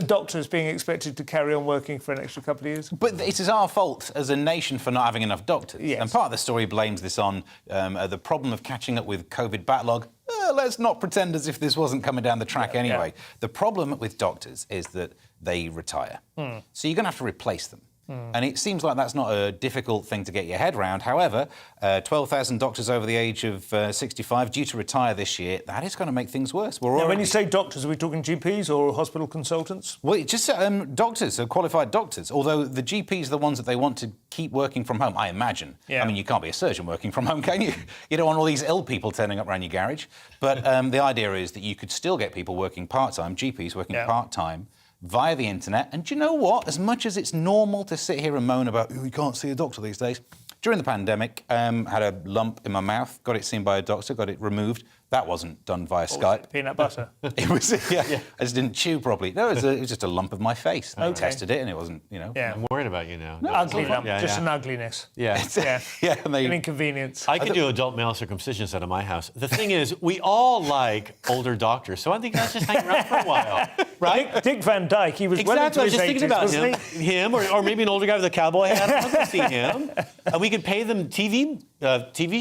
Doctors being expected to carry on working for an extra couple of years. But it is our fault as a nation for not having enough doctors. Yes. And part of the story blames this on the problem of catching up with COVID backlog. Let's not pretend as if this wasn't coming down the track anyway. The problem with doctors is that they retire. So you're going to have to replace them. And it seems like that's not a difficult thing to get your head around. However, 12,000 doctors over the age of 65 due to retire this year. That is going to make things worse. Now, when you say doctors, are we talking GPs or hospital consultants? Well, just doctors, so qualified doctors. Although the GPs are the ones that they want to keep working from home, I imagine. Yeah. I mean, you can't be a surgeon working from home, can you? You don't want all these ill people turning up around your garage. But the idea is that you could still get people working part-time, GPs working part-time, via the internet. And do you know what? As much as it's normal to sit here and moan about, we can't see a doctor these days, during the pandemic, had a lump in my mouth, got it seen by a doctor, got it removed. That wasn't done via Skype. Peanut butter. It was, I just didn't chew properly. No, it was just a lump of my face. I tested it and it wasn't, I'm worried about you now. Ugly lump, just an ugliness. Yeah. An inconvenience. I could do adult male circumcisions out of my house. The thing is, we all like older doctors, so I think let's just hang around for a while, right? Dick Van Dyke, he was well into his 80s, thinking about him or maybe an older guy with a cowboy hat. I'll go see him. And we could pay them TV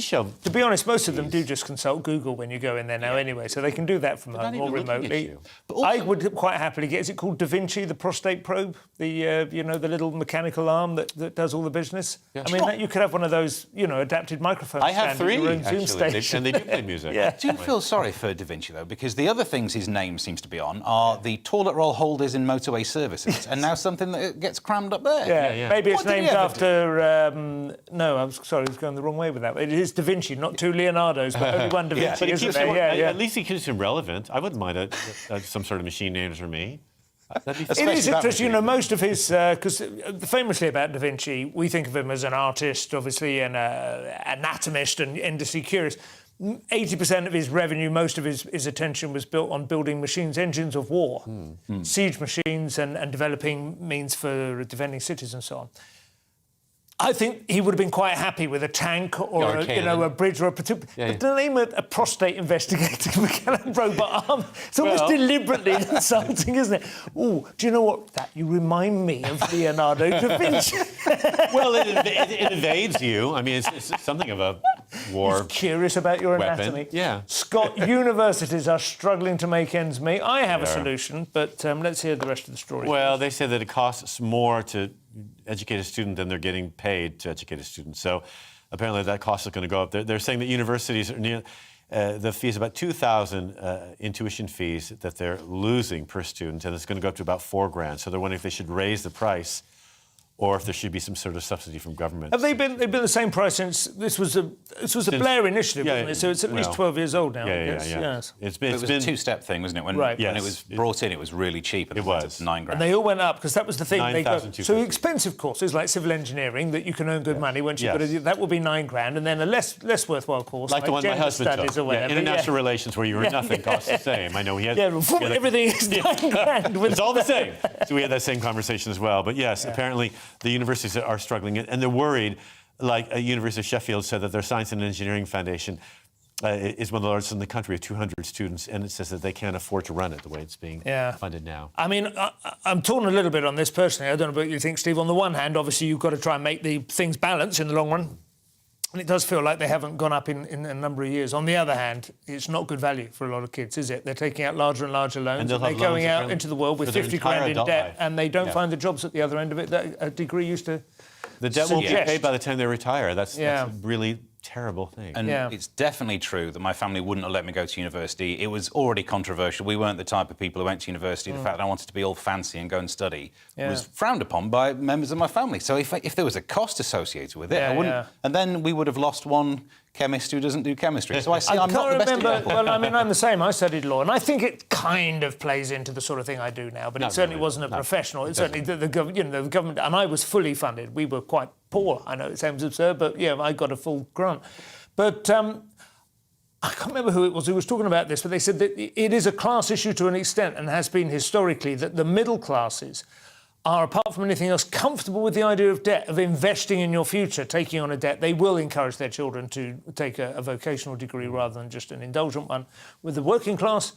show. To be honest, most of them do just consult Google when you go in there now anyway, so they can do that from home or remotely. I would quite happily get, is it called Da Vinci, the prostate probe? The, the little mechanical arm that does all the business? Yeah. I mean, you could have one of those, adapted microphones. I have 3, your own actually, Zoom station. and they do play music. I do feel sorry for Da Vinci, though, because the other things his name seems to be on are the toilet roll holders in motorway services, and now something that gets crammed up there. Yeah. Maybe it's named after... no, I'm sorry, I was going the wrong way with that. It is Da Vinci, not 2 Leonardos, but only one Da Vinci, isn't there? At least he keeps him relevant. I wouldn't mind some sort of machine named for me. It is interesting, most of his... Because famously about Da Vinci, we think of him as an artist, obviously, and an anatomist and endlessly curious. 80% of his revenue, most of his attention was built on building machines, engines of war, siege machines and developing means for defending cities and so on. I think he would have been quite happy with a tank or a bridge or a particular... But to name a prostate investigator mechanical robot arm, it's almost deliberately insulting, isn't it? Oh, do you know what? You remind me of Leonardo da Vinci. Well, it evades you. I mean, it's something of a war. He's curious about your weapon. Anatomy. Yeah. Scott, universities are struggling to make ends meet. I have a solution, but let's hear the rest of the story. Well, they say that it costs more to educate a student than they're getting paid to educate a student. So apparently that cost is going to go up. They're saying that universities are near the fee is about $2,000 in tuition fees that they're losing per student, and it's going to go up to about $4,000. So they're wondering if they should raise the price or if there should be some sort of subsidy from government. Have they've been the same price since this was a Blair initiative, wasn't it? So it's at least 12 years old now. Yes. It was a two-step thing, wasn't it? When it was brought in, it was really cheap. And it was $9,000. And they all went up because that was the thing. So 9,250. expensive courses like civil engineering that you can earn good money once you've got to, that will be $9,000, and then a less worthwhile course like the one my husband took. International relations, where you earn nothing costs the same. I know he had. Everything is $9,000. It's all the same. So we had that same conversation as well. But yes, apparently the universities are struggling, and they're worried. Like University of Sheffield said that their Science and Engineering Foundation is one of the largest in the country, with 200 students, and it says that they can't afford to run it the way it's being funded now. I mean, I'm torn a little bit on this personally. I don't know what you think, Steve. On the one hand, obviously, you've got to try and make the things balance in the long run. And it does feel like they haven't gone up in a number of years. On the other hand, it's not good value for a lot of kids, is it? They're taking out larger and larger loans. And they're going out into the world with 50 grand in debt, and they don't find the jobs at the other end of it that a degree used to The debt won't be paid by the time they retire. That's a really terrible thing. And it's definitely true that my family wouldn't have let me go to university. It was already controversial. We weren't the type of people who went to university. The fact that I wanted to be all fancy and go and study was frowned upon by members of my family. So if there was a cost associated with it, I wouldn't. And then we would have lost one chemist who doesn't do chemistry. So I see I'm not the best example. Well, I mean, I'm the same. I studied law, and I think it kind of plays into the sort of thing I do now. But it certainly wasn't a professional. It certainly the government, and I was fully funded. We were quite poor. I know it sounds absurd, but I got a full grant. But I can't remember who it was who was talking about this, but they said that it is a class issue to an extent, and has been historically, that the middle classes are, apart from anything else, comfortable with the idea of debt, of investing in your future, taking on a debt. They will encourage their children to take a vocational degree rather than just an indulgent one. With the working class,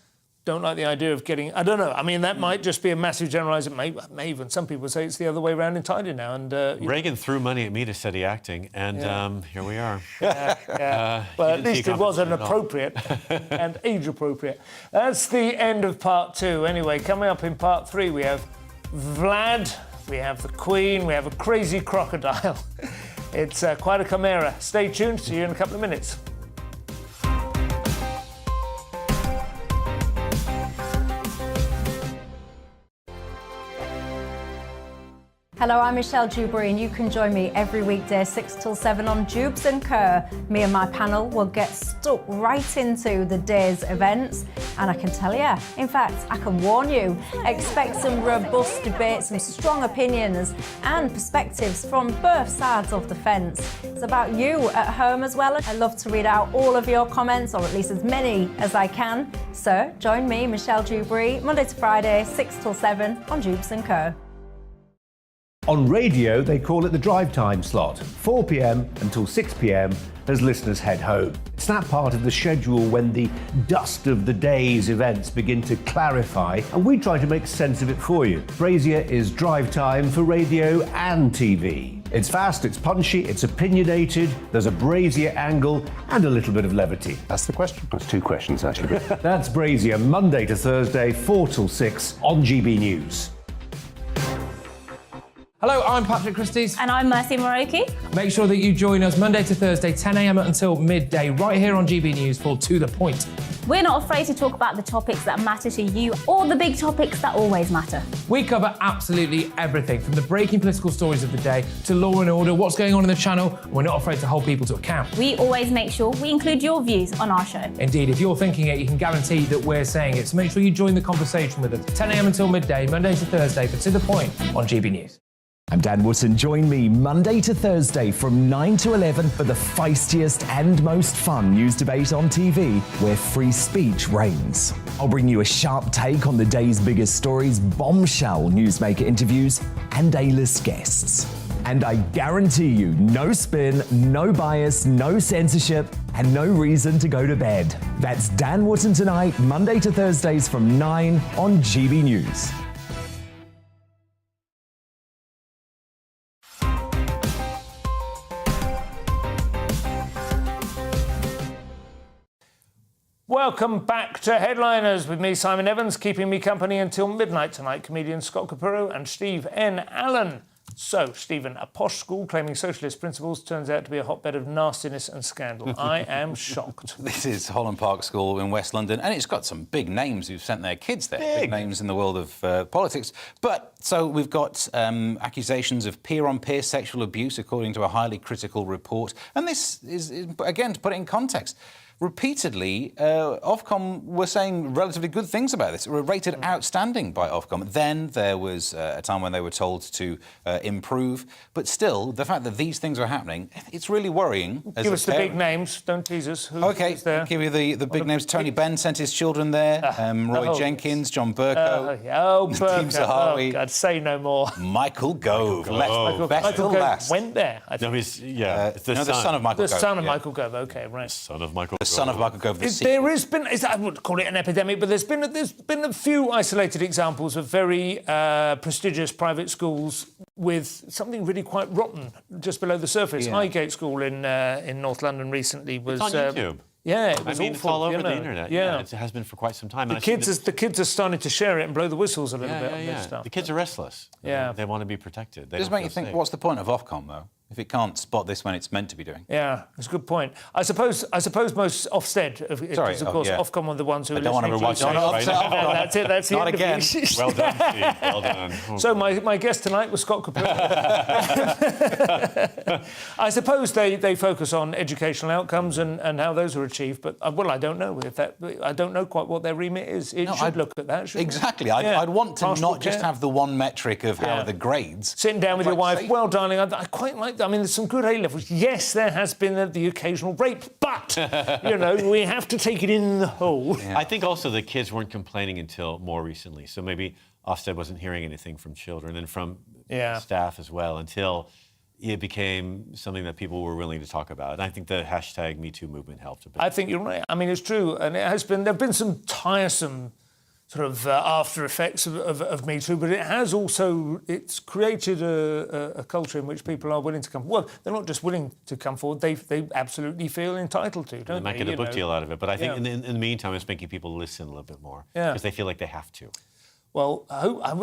don't like the idea of getting... I don't know. I mean, that might just be a massive generalisation. May even some people say it's the other way around entirely now. And Reagan threw money at me to study acting, and here we are. Well, at least it wasn't appropriate and age-appropriate. That's the end of part 2. Anyway, coming up in part 3, we have Vlad, we have the Queen, we have a crazy crocodile. It's quite a chimera. Stay tuned. See you in a couple of minutes. Hello, I'm Michelle Dewberry, and you can join me every weekday 6 till 7 on Jubes and Kerr. Me and my panel will get stuck right into the day's events, and I can tell you, in fact, I can warn you, expect some robust debates, some strong opinions and perspectives from both sides of the fence. It's about you at home as well. I love to read out all of your comments, or at least as many as I can. So join me, Michelle Dewberry, Monday to Friday, 6 till 7 on Jubes and Kerr. On radio, they call it the drive time slot, 4 p.m. until 6 p.m. as listeners head home. It's that part of the schedule when the dust of the day's events begin to clarify, and we try to make sense of it for you. Brazier is drive time for radio and TV. It's fast, it's punchy, it's opinionated, there's a Brazier angle and a little bit of levity. That's the question. That's 2 questions, actually. That's Brazier, Monday to Thursday, 4 till 6 on GB News. Hello, I'm Patrick Christie's. And I'm Mercy Moroki. Make sure that you join us Monday to Thursday, 10 a.m. until midday, right here on GB News for To The Point. We're not afraid to talk about the topics that matter to you, or the big topics that always matter. We cover absolutely everything, from the breaking political stories of the day to law and order, what's going on in the channel. We're not afraid to hold people to account. We always make sure we include your views on our show. Indeed, if you're thinking it, you can guarantee that we're saying it. So make sure you join the conversation with us, 10 a.m. until midday, Monday to Thursday, for To The Point on GB News. I'm Dan Wootton. Join me Monday to Thursday from 9 to 11 for the feistiest and most fun news debate on TV, where free speech reigns. I'll bring you a sharp take on the day's biggest stories, bombshell newsmaker interviews, and A-list guests. And I guarantee you, no spin, no bias, no censorship, and no reason to go to bed. That's Dan Wootton tonight, Monday to Thursdays from 9 on GB News. Welcome back to Headliners with me, Simon Evans, keeping me company until midnight tonight, comedian Scott Capurro and Steve N. Allen. So, Stephen, a posh school claiming socialist principles turns out to be a hotbed of nastiness and scandal. I am shocked. This is Holland Park School in West London, and it's got some big names who've sent their kids there. Big names in the world of politics. But, so we've got accusations of peer-on-peer sexual abuse, according to a highly critical report. And this is, again, to put it in context, repeatedly, Ofcom were saying relatively good things about this. It were rated outstanding by Ofcom. Then there was a time when they were told to improve. But still, the fact that these things are happening, it's really worrying. Give us the big names. Don't tease us. Who's there? I'll give you the big names. Tony Benn sent his children there. Roy Jenkins, John Burko. Burko. Zahawi. Oh, God, say no more. Michael Gove. Michael Gove went there. No, he's, it's the son. the son of Michael Gove. The son of Michael Gove. OK, right. Son of Michael. The son of Bakug over the sea. There has been, I wouldn't call it an epidemic, but there's been a few isolated examples of very prestigious private schools with something really quite rotten just below the surface. Yeah. Highgate School in North London recently was... It's on YouTube. Yeah, it was I mean, it's all over the internet. Yeah. It has been for quite some time. The kids are starting to share it and blow the whistles a little bit on this stuff. The kids are restless. Yeah. They want to be protected. Does make you think, what's the point of Ofcom, though, if it can't spot this when it's meant to be doing? Yeah, that's a good point. I suppose most Ofsted, because of course Ofcom are the ones who are listening to watch That's it. That's the Not end again. of it. Well done, Steve. Well done. So my guest tonight was Scott Capel. I suppose they focus on educational outcomes and how those are achieved, but I don't know I don't know quite what their remit is. It should look at that. Exactly. I'd want to not just have the one metric of how the grades. Sitting down with your wife. Well, darling, I quite like. I mean, there's some good A levels. Yes, there has been the occasional rape, but we have to take it in the whole. I think also the kids weren't complaining until more recently. So maybe Ofsted wasn't hearing anything from children and from staff as well until it became something that people were willing to talk about. And I think the hashtag #MeToo movement helped a bit. I think you're right. I mean, it's true. And there have been some tiresome sort of after effects of Me Too, but it's created a culture in which people are willing to come. Well, they're not just willing to come forward; they absolutely feel entitled to, don't they? They might get a book deal out of it, but I think in the meantime, it's making people listen a little bit more because they feel like they have to. Well,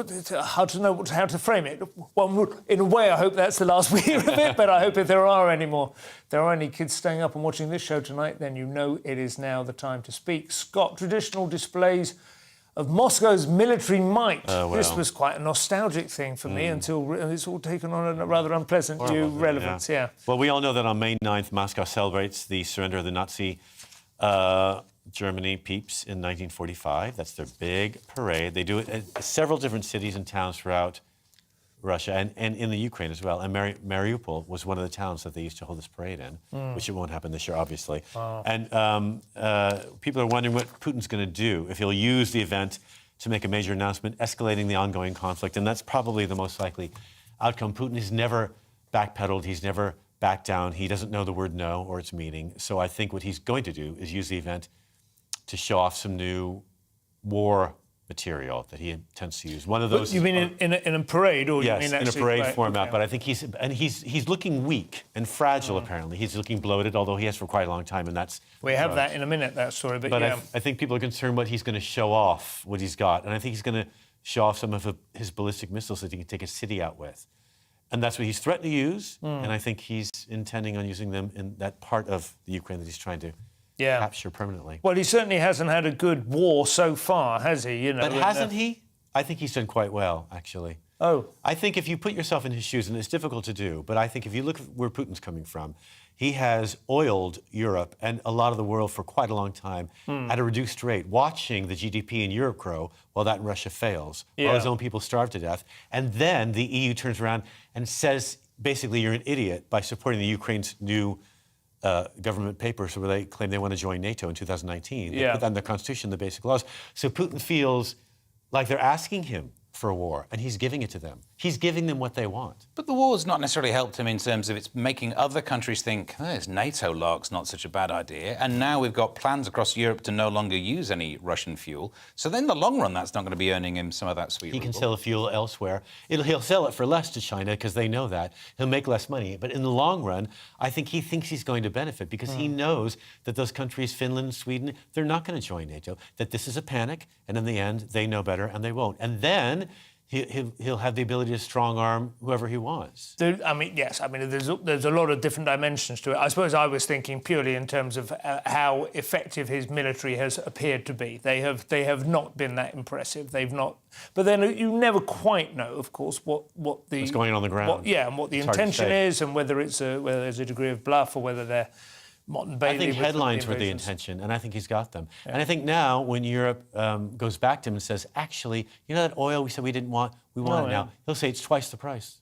it's hard to know how to frame it. Well, in a way, I hope that's the last we hear of it, but I hope if there are any kids staying up and watching this show tonight, then you know it is now the time to speak. Scott, traditional displays of Moscow's military might. This was quite a nostalgic thing for me until it's all taken on a rather unpleasant new relevance. Yeah. Well, we all know that on May 9th, Moscow celebrates the surrender of the Nazi Germany peeps in 1945. That's their big parade. They do it at several different cities and towns throughout Russia and in the Ukraine as well. And Mariupol was one of the towns that they used to hold this parade in, which it won't happen this year, obviously. Wow. And people are wondering what Putin's going to do, if he'll use the event to make a major announcement, escalating the ongoing conflict. And that's probably the most likely outcome. Putin has never backpedaled. He's never backed down. He doesn't know the word no or its meaning. So I think what he's going to do is use the event to show off some new war material that he intends to use. One of those. You mean in a parade, or yes, you mean actually, in a parade right, format? okay. But I think he's looking weak and fragile. Apparently, he's looking bloated, although he has for quite a long time, and that's. We have that in a minute, that story. But yeah. I think people are concerned what he's going to show off, what he's got, and I think he's going to show off some of his ballistic missiles that he can take a city out with, and that's what he's threatened to use. And I think he's intending on using them in that part of the Ukraine that he's trying to. Capture permanently. Well, he certainly hasn't had a good war so far, has he? But hasn't he? I think he's done quite well, actually. Oh. I think if you put yourself in his shoes, and it's difficult to do, but I think if you look at where Putin's coming from, he has oiled Europe and a lot of the world for quite a long time at a reduced rate, watching the GDP in Europe grow while that in Russia fails, while his own people starve to death. And then the EU turns around and says, basically, you're an idiot by supporting the Ukraine's new government papers where they claim they want to join NATO in 2019. They put that in their constitution, the basic laws. So Putin feels like they're asking him for a war, and he's giving it to them. He's giving them what they want. But the war's not necessarily helped him in terms of it's making other countries think, this NATO lark's not such a bad idea. And now we've got plans across Europe to no longer use any Russian fuel. So then in the long run, that's not going to be earning him some of that sweet He ruble. can sell the fuel elsewhere. He'll sell it for less to China because they know that. He'll make less money. But in the long run, I think he thinks he's going to benefit because he knows that those countries, Finland, Sweden, they're not going to join NATO, that this is a panic, and in the end, they know better and they won't. And then he'll have the ability to strong-arm whoever he wants. There's a lot of different dimensions to it. I suppose I was thinking purely in terms of how effective his military has appeared to be. They have not been that impressive. They've not. But then you never quite know, of course, what's going on the ground. And what the intention is, and whether there's a degree of bluff or whether they're. I think headlines were the intention, and I think he's got them. Yeah. And I think now, when Europe goes back to him and says, actually, you know that oil we said we didn't want, we want it now, he'll say it's twice the price.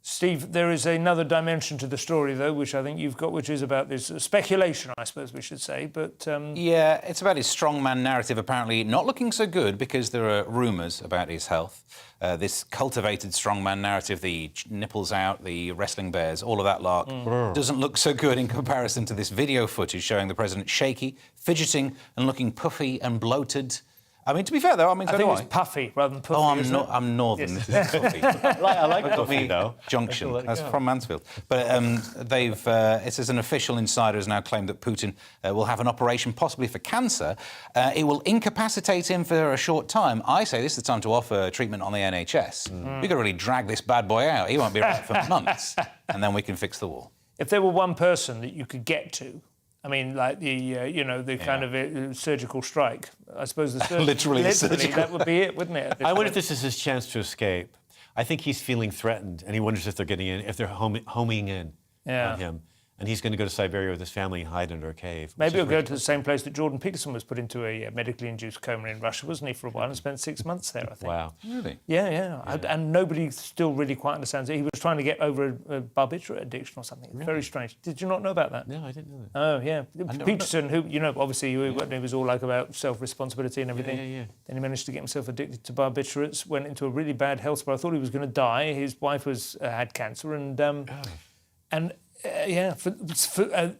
Steve, there is another dimension to the story, though, which I think you've got, which is about this speculation, I suppose we should say. But yeah, it's about his strongman narrative apparently not looking so good because there are rumours about his health. This cultivated strongman narrative, the nipples out, the wrestling bears, all of that lark, doesn't look so good in comparison to this video footage showing the president shaky, fidgeting and looking puffy and bloated. I mean, to be fair, though, I think it's puffy rather than puffy. Oh, I'm northern. Yes. This is puffy. I like puffy, though. Junction. That's from Mansfield. But it says an official insider has now claimed that Putin will have an operation possibly for cancer. It will incapacitate him for a short time. I say this is the time to offer treatment on the NHS. We could really drag this bad boy out. He won't be right for months. And then we can fix the war. If there were one person that you could get to, I mean, like the kind of surgical strike. I suppose literally surgical. That would be it, wouldn't it? I wonder if this is his chance to escape. I think he's feeling threatened, and he wonders if they're getting in, if they're homing in on him. And he's going to go to Siberia with his family and hide under a cave. Maybe he'll go to the same place that Jordan Peterson was put into a medically induced coma in Russia, wasn't he, for a while, and spent 6 months there, I think. Wow. Really? Yeah. And nobody still really quite understands it. He was trying to get over a barbiturate addiction or something. Really? Very strange. Did you not know about that? No, I didn't know that. Oh, yeah. Peterson, who, obviously he was all like about self-responsibility and everything. Yeah. Then he managed to get himself addicted to barbiturates, went into a really bad health spell. I thought he was going to die. His wife had cancer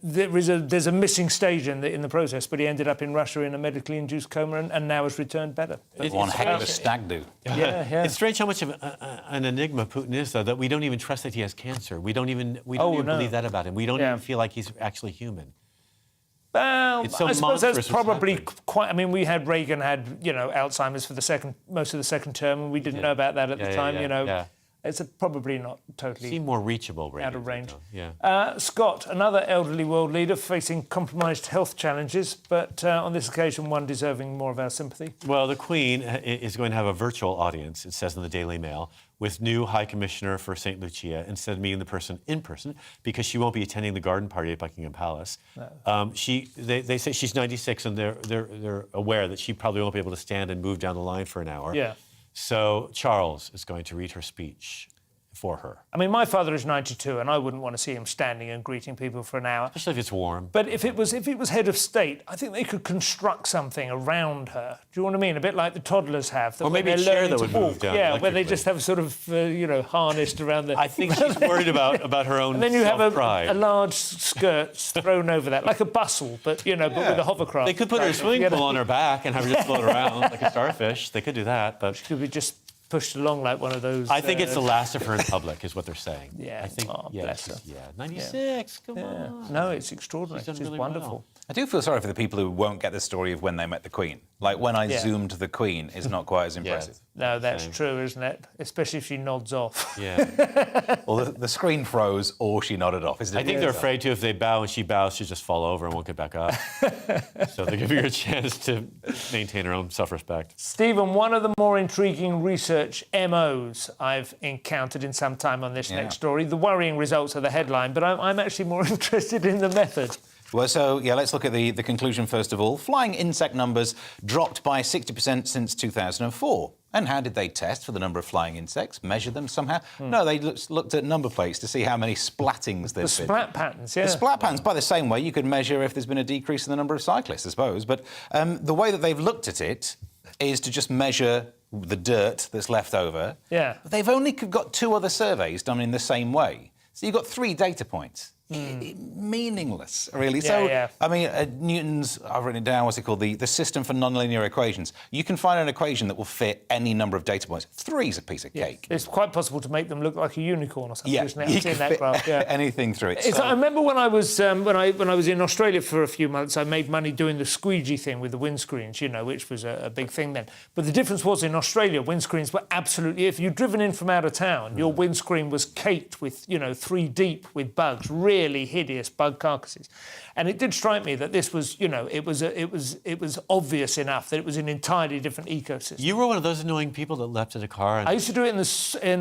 there's a missing stage in the process, but he ended up in Russia in a medically induced coma and now has returned better. It's one heck of a stag do. Yeah. It's strange how much of an enigma Putin is, though, that we don't even trust that he has cancer. We don't even believe that about him. We don't even feel like he's actually human. Well, it's so I suppose that's probably happening. quite. I mean, Reagan had Alzheimer's for most of the second term, and we didn't know about that at the time. It's probably not totally seem more reachable, out of range. Yeah. Scott, another elderly world leader facing compromised health challenges, but on this occasion, one deserving more of our sympathy. Well, the Queen is going to have a virtual audience, it says in the Daily Mail, with new High Commissioner for St. Lucia instead of meeting the person in person because she won't be attending the garden party at Buckingham Palace. No. They say she's 96 and they're aware that she probably won't be able to stand and move down the line for an hour. Yeah. So Charles is going to read her speech for her. I mean, my father is 92, and I wouldn't want to see him standing and greeting people for an hour. Especially if it's warm. But if it was head of state, I think they could construct something around her. Do you know what I mean? A bit like the toddlers have. Or maybe a chair that would move down. Yeah, where they just have sort of, harnessed around the... I think she's worried about her own and then you have self-pride. a large skirt thrown over that, like a bustle, but with a hovercraft. They could put her swimming pool on her back and have her just float around like a starfish. They could do that, but... She could be just pushed along like one of those... I think it's the last of her in public, is what they're saying. Yeah. I think, bless her. 96, come on. No, it's extraordinary. She's She's really wonderful. well. I do feel sorry for the people who won't get the story of when they met the Queen. Like, when I zoomed the Queen is not quite as impressive. No, that's true, isn't it? Especially if she nods off. Yeah. Well, the screen froze or she nodded off. I think they're afraid, too, if they bow and she bows, she'll just fall over and won't get back up. So they're giving her a chance to maintain her own self-respect. Stephen, one of the more intriguing research MOs I've encountered in some time on this next story. The worrying results are the headline, but I'm actually more interested in the method. Well, so, let's look at the conclusion first of all. Flying insect numbers dropped by 60% since 2004. And how did they test for the number of flying insects? Measure them somehow? No, they looked at number plates to see how many splattings there's been. The splat patterns, yeah. The splat patterns, by the same way, you could measure if there's been a decrease in the number of cyclists, I suppose. But the way that they've looked at it is to just measure the dirt that's left over. Yeah. They've only got 2 other surveys done in the same way. So you've got 3 data points. Meaningless, really. I mean, Newton's, I've written it down, what's it called? The system for nonlinear equations. You can find an equation that will fit any number of data points. 3's a piece of cake. It's quite possible to make them look like a unicorn or something, isn't it? You I've seen can that fit graph, anything through it. I remember when I was when I was in Australia for a few months, I made money doing the squeegee thing with the windscreens, which was a big thing then. But the difference was in Australia, windscreens were absolutely... If you'd driven in from out of town, your windscreen was caked with, 3 deep with bugs, really really hideous bug carcasses. And it did strike me that this was, you know, it was obvious enough that it was an entirely different ecosystem. You were one of those annoying people that leapt in a car. And... I used to do it in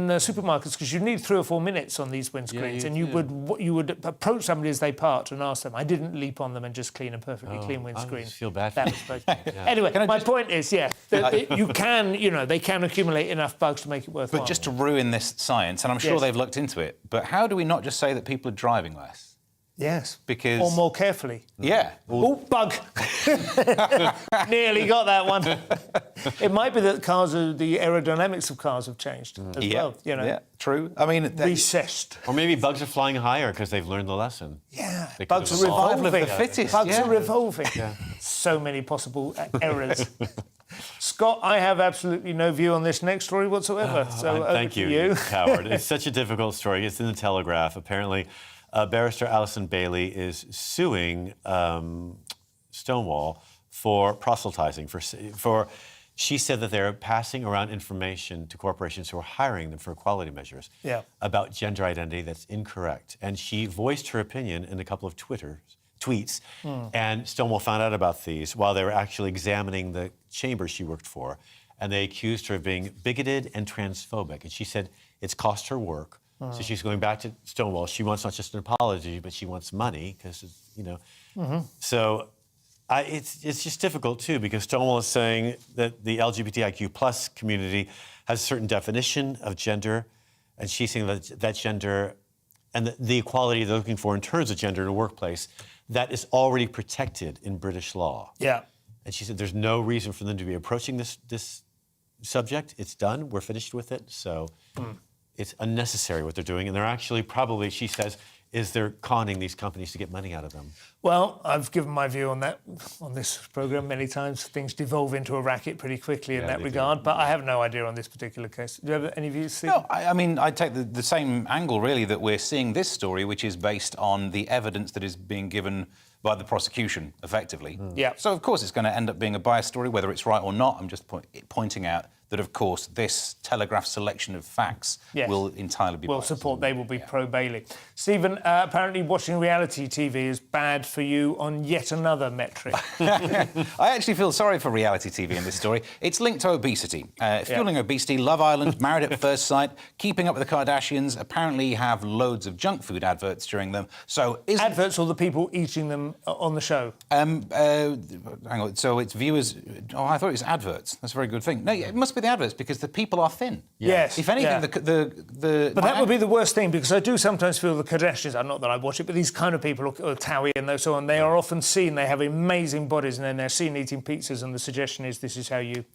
the supermarkets because you need 3 or 4 minutes on these windscreens, and you would approach somebody as they parked and ask them. I didn't leap on them and just clean a perfectly clean windscreen. I feel bad for that. Anyway, my point is, you can, you know, they can accumulate enough bugs to make it worthwhile. But just to ruin this science, and I'm sure they've looked into it, but how do we not just say that people are driving less? Yes. Because... Or more carefully. Yeah. Oh, bug! Nearly got that one. It might be that the aerodynamics of cars have changed as well, you know. Yeah, true. I mean... Recessed. Or maybe bugs are flying higher because they've learned the lesson. Yeah. Bugs are revolving. Of the fittest. Bugs are revolving. So many possible errors. Scott, I have absolutely no view on this next story whatsoever. So thank you, Howard. It's such a difficult story. It's in the Telegraph. Apparently, barrister Alison Bailey is suing Stonewall for proselytizing. She said that they're passing around information to corporations who are hiring them for equality measures about gender identity that's incorrect. And she voiced her opinion in a couple of tweets, and Stonewall found out about these while they were actually examining the chamber she worked for, and they accused her of being bigoted and transphobic. And she said it's cost her work. So she's going back to Stonewall. She wants not just an apology, but she wants money because, you know. So it's just difficult, too, because Stonewall is saying that the LGBTIQ plus community has a certain definition of gender, and she's saying that gender and the equality they're looking for in terms of gender in a workplace, that is already protected in British law. Yeah. And she said there's no reason for them to be approaching this subject. It's done. We're finished with it. So... It's unnecessary what they're doing, and they're actually probably, she says, they're conning these companies to get money out of them. Well, I've given my view on that on this programme many times. Things devolve into a racket pretty quickly in that regard, but I have no idea on this particular case. Do you have any views, Steve? No, I mean, I take the same angle, really, that we're seeing this story, which is based on the evidence that is being given by the prosecution, effectively. Yeah. So, of course, it's going to end up being a biased story, whether it's right or not. I'm just pointing out that, of course, this Telegraph selection of facts will entirely be biased. They will be pro-Bailey. Stephen, apparently watching reality TV is bad for you on yet another metric. I actually feel sorry for reality TV in this story. It's linked to obesity. Fueling obesity, Love Island, Married at First Sight, Keeping Up with the Kardashians apparently have loads of junk food adverts during them. So adverts or the people eating them on the show? Hang on, so it's viewers... Oh, I thought it was adverts. That's a very good thing. No, it must be the adverts because the people are thin. Yes. If anything, But that would be the worst thing because I do sometimes feel the Kardashians, not that I watch it, but these kind of people, or Towie and so on, they are often seen, they have amazing bodies and then they're seen eating pizzas and the suggestion is this is how you... Do you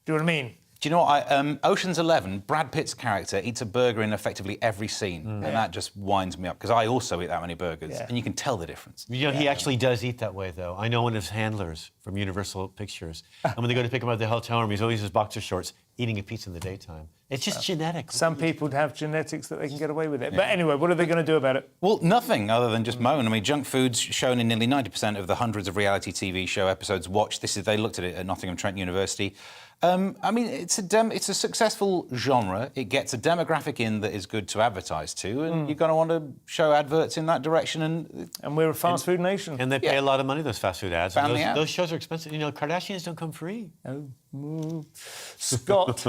know what I mean? Do you know what? Ocean's 11, Brad Pitt's character eats a burger in effectively every scene, and that just winds me up because I also eat that many burgers, and you can tell the difference. You know, he actually does eat that way, though. I know one of his handlers from Universal Pictures, and when they go to pick him up at the hotel room, he's always in his boxer shorts, eating a pizza in the daytime. It's just genetics. Some people have genetics that they can get away with it. But anyway, what are they going to do about it? Well, nothing other than just moan. I mean, junk food's shown in nearly 90% of the hundreds of reality TV show episodes watched. They looked at it at Nottingham Trent University. I mean, it's a successful genre. It gets a demographic in that is good to advertise to, and you're going to want to show adverts in that direction. And we're a fast food nation. And they pay a lot of money, those fast food ads. Those shows are expensive. You know, Kardashians don't come free. Oh. Scott,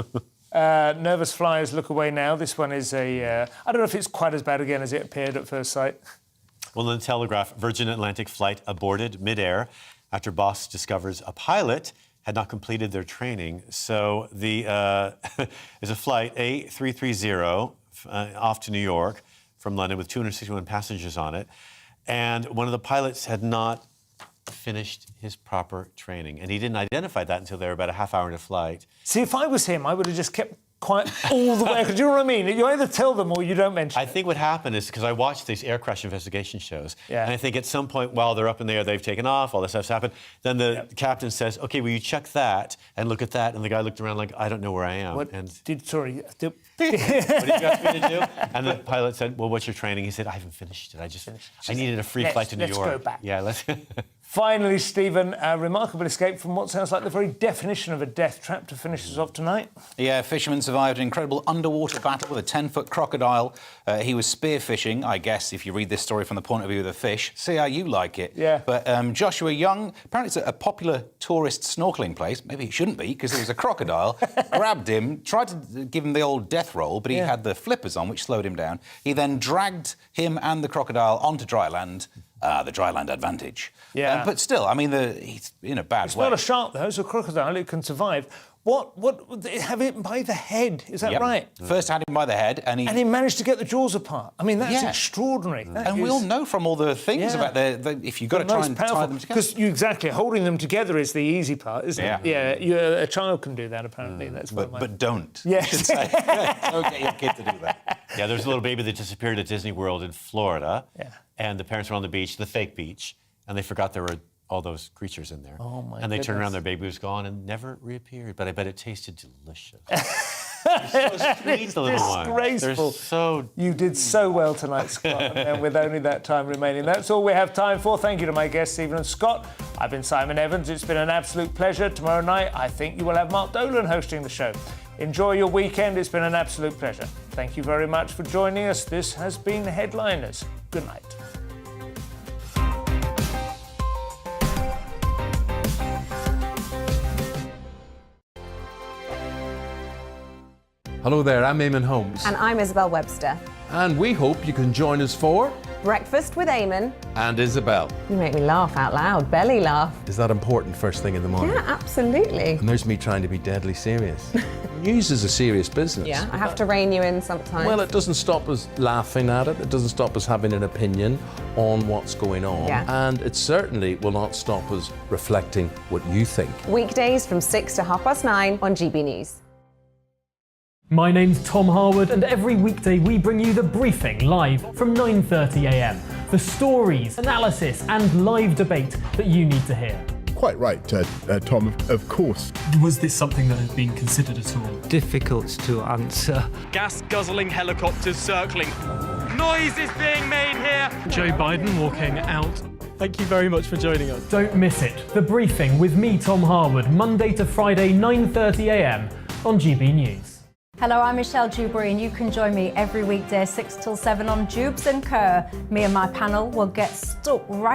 nervous flyers look away now. This one is I don't know if it's quite as bad again as it appeared at first sight. Well, in the Telegraph, Virgin Atlantic flight aborted mid-air after boss discovers a pilot had not completed their training. So there's a flight A330 off to New York from London with 261 passengers on it. And one of the pilots had not finished his proper training. And he didn't identify that until they were about a half hour into flight. See, if I was him, I would have just kept quiet all the way. Do you know what I mean? You either tell them or you don't mention it. I think what happened is, because I watched these air crash investigation shows, and I think at some point while they're up in the air, they've taken off, all this stuff's happened, then the captain says, OK, will you check that and look at that? And the guy looked around like, I don't know where I am. What did you ask me to do? And the pilot said, well, what's your training? He said, I haven't finished it. I needed a free flight to New York. Let's go back. Yeah, let's... Finally, Stephen, a remarkable escape from what sounds like the very definition of a death trap to finish us off tonight. Yeah, fisherman survived an incredible underwater battle with a 10-foot crocodile. He was spearfishing, I guess, if you read this story from the point of view of the fish. See how you like it. Yeah. But Joshua Young, apparently it's a popular tourist snorkelling place. Maybe it shouldn't be, because there was a crocodile, grabbed him, tried to give him the old death roll, but he had the flippers on, which slowed him down. He then dragged him and the crocodile onto dry land. The dry land advantage. Yeah. But still, I mean, he's in a bad way. It's not a shark, though. It's a crocodile. It can survive. What have it by the head? Is that right? First had him by the head, and he managed to get the jaws apart. I mean, that's extraordinary. And we all know from all the things about if you've got to try and tie them together. Because holding them together is the easy part, isn't it? Yeah, a child can do that, apparently. That's but don't. Yes. Don't get your kid to do that. Yeah, there's a little baby that disappeared at Disney World in Florida. Yeah. And the parents were on the beach, the fake beach, and they forgot there were all those creatures in there. Oh, my And they turned around, goodness. their baby was gone and never reappeared. But I bet it tasted delicious. They're so sweet, the little ones. Disgraceful. You did so well tonight, Scott, and with only that time remaining. That's all we have time for. Thank you to my guests, Stephen and Scott. I've been Simon Evans. It's been an absolute pleasure. Tomorrow night, I think you will have Mark Dolan hosting the show. Enjoy your weekend. It's been an absolute pleasure. Thank you very much for joining us. This has been Headliners. Good night. Hello there, I'm Eamon Holmes. And I'm Isabel Webster. And we hope you can join us for Breakfast with Eamon. And Isabel. You make me laugh out loud, belly laugh. Is that important first thing in the morning? Yeah, absolutely. And there's me trying to be deadly serious. News is a serious business. Yeah, I have to rein you in sometimes. Well, it doesn't stop us laughing at it. It doesn't stop us having an opinion on what's going on. Yeah. And it certainly will not stop us reflecting what you think. Weekdays from 6 to 9:30 on GB News. My name's Tom Harwood, and every weekday we bring you The Briefing live from 9:30 a.m. The stories, analysis and live debate that you need to hear. Quite right, Tom, of course. Was this something that had been considered at all? Difficult to answer. Gas-guzzling helicopters circling. Noise is being made here. Joe Biden walking out. Thank you very much for joining us. Don't miss it. The Briefing with me, Tom Harwood, Monday to Friday, 9:30 a.m. on GB News. Hello, I'm Michelle Dewberry, and you can join me every weekday 6 till 7 on Jubes and Kerr. Me and my panel will get stuck right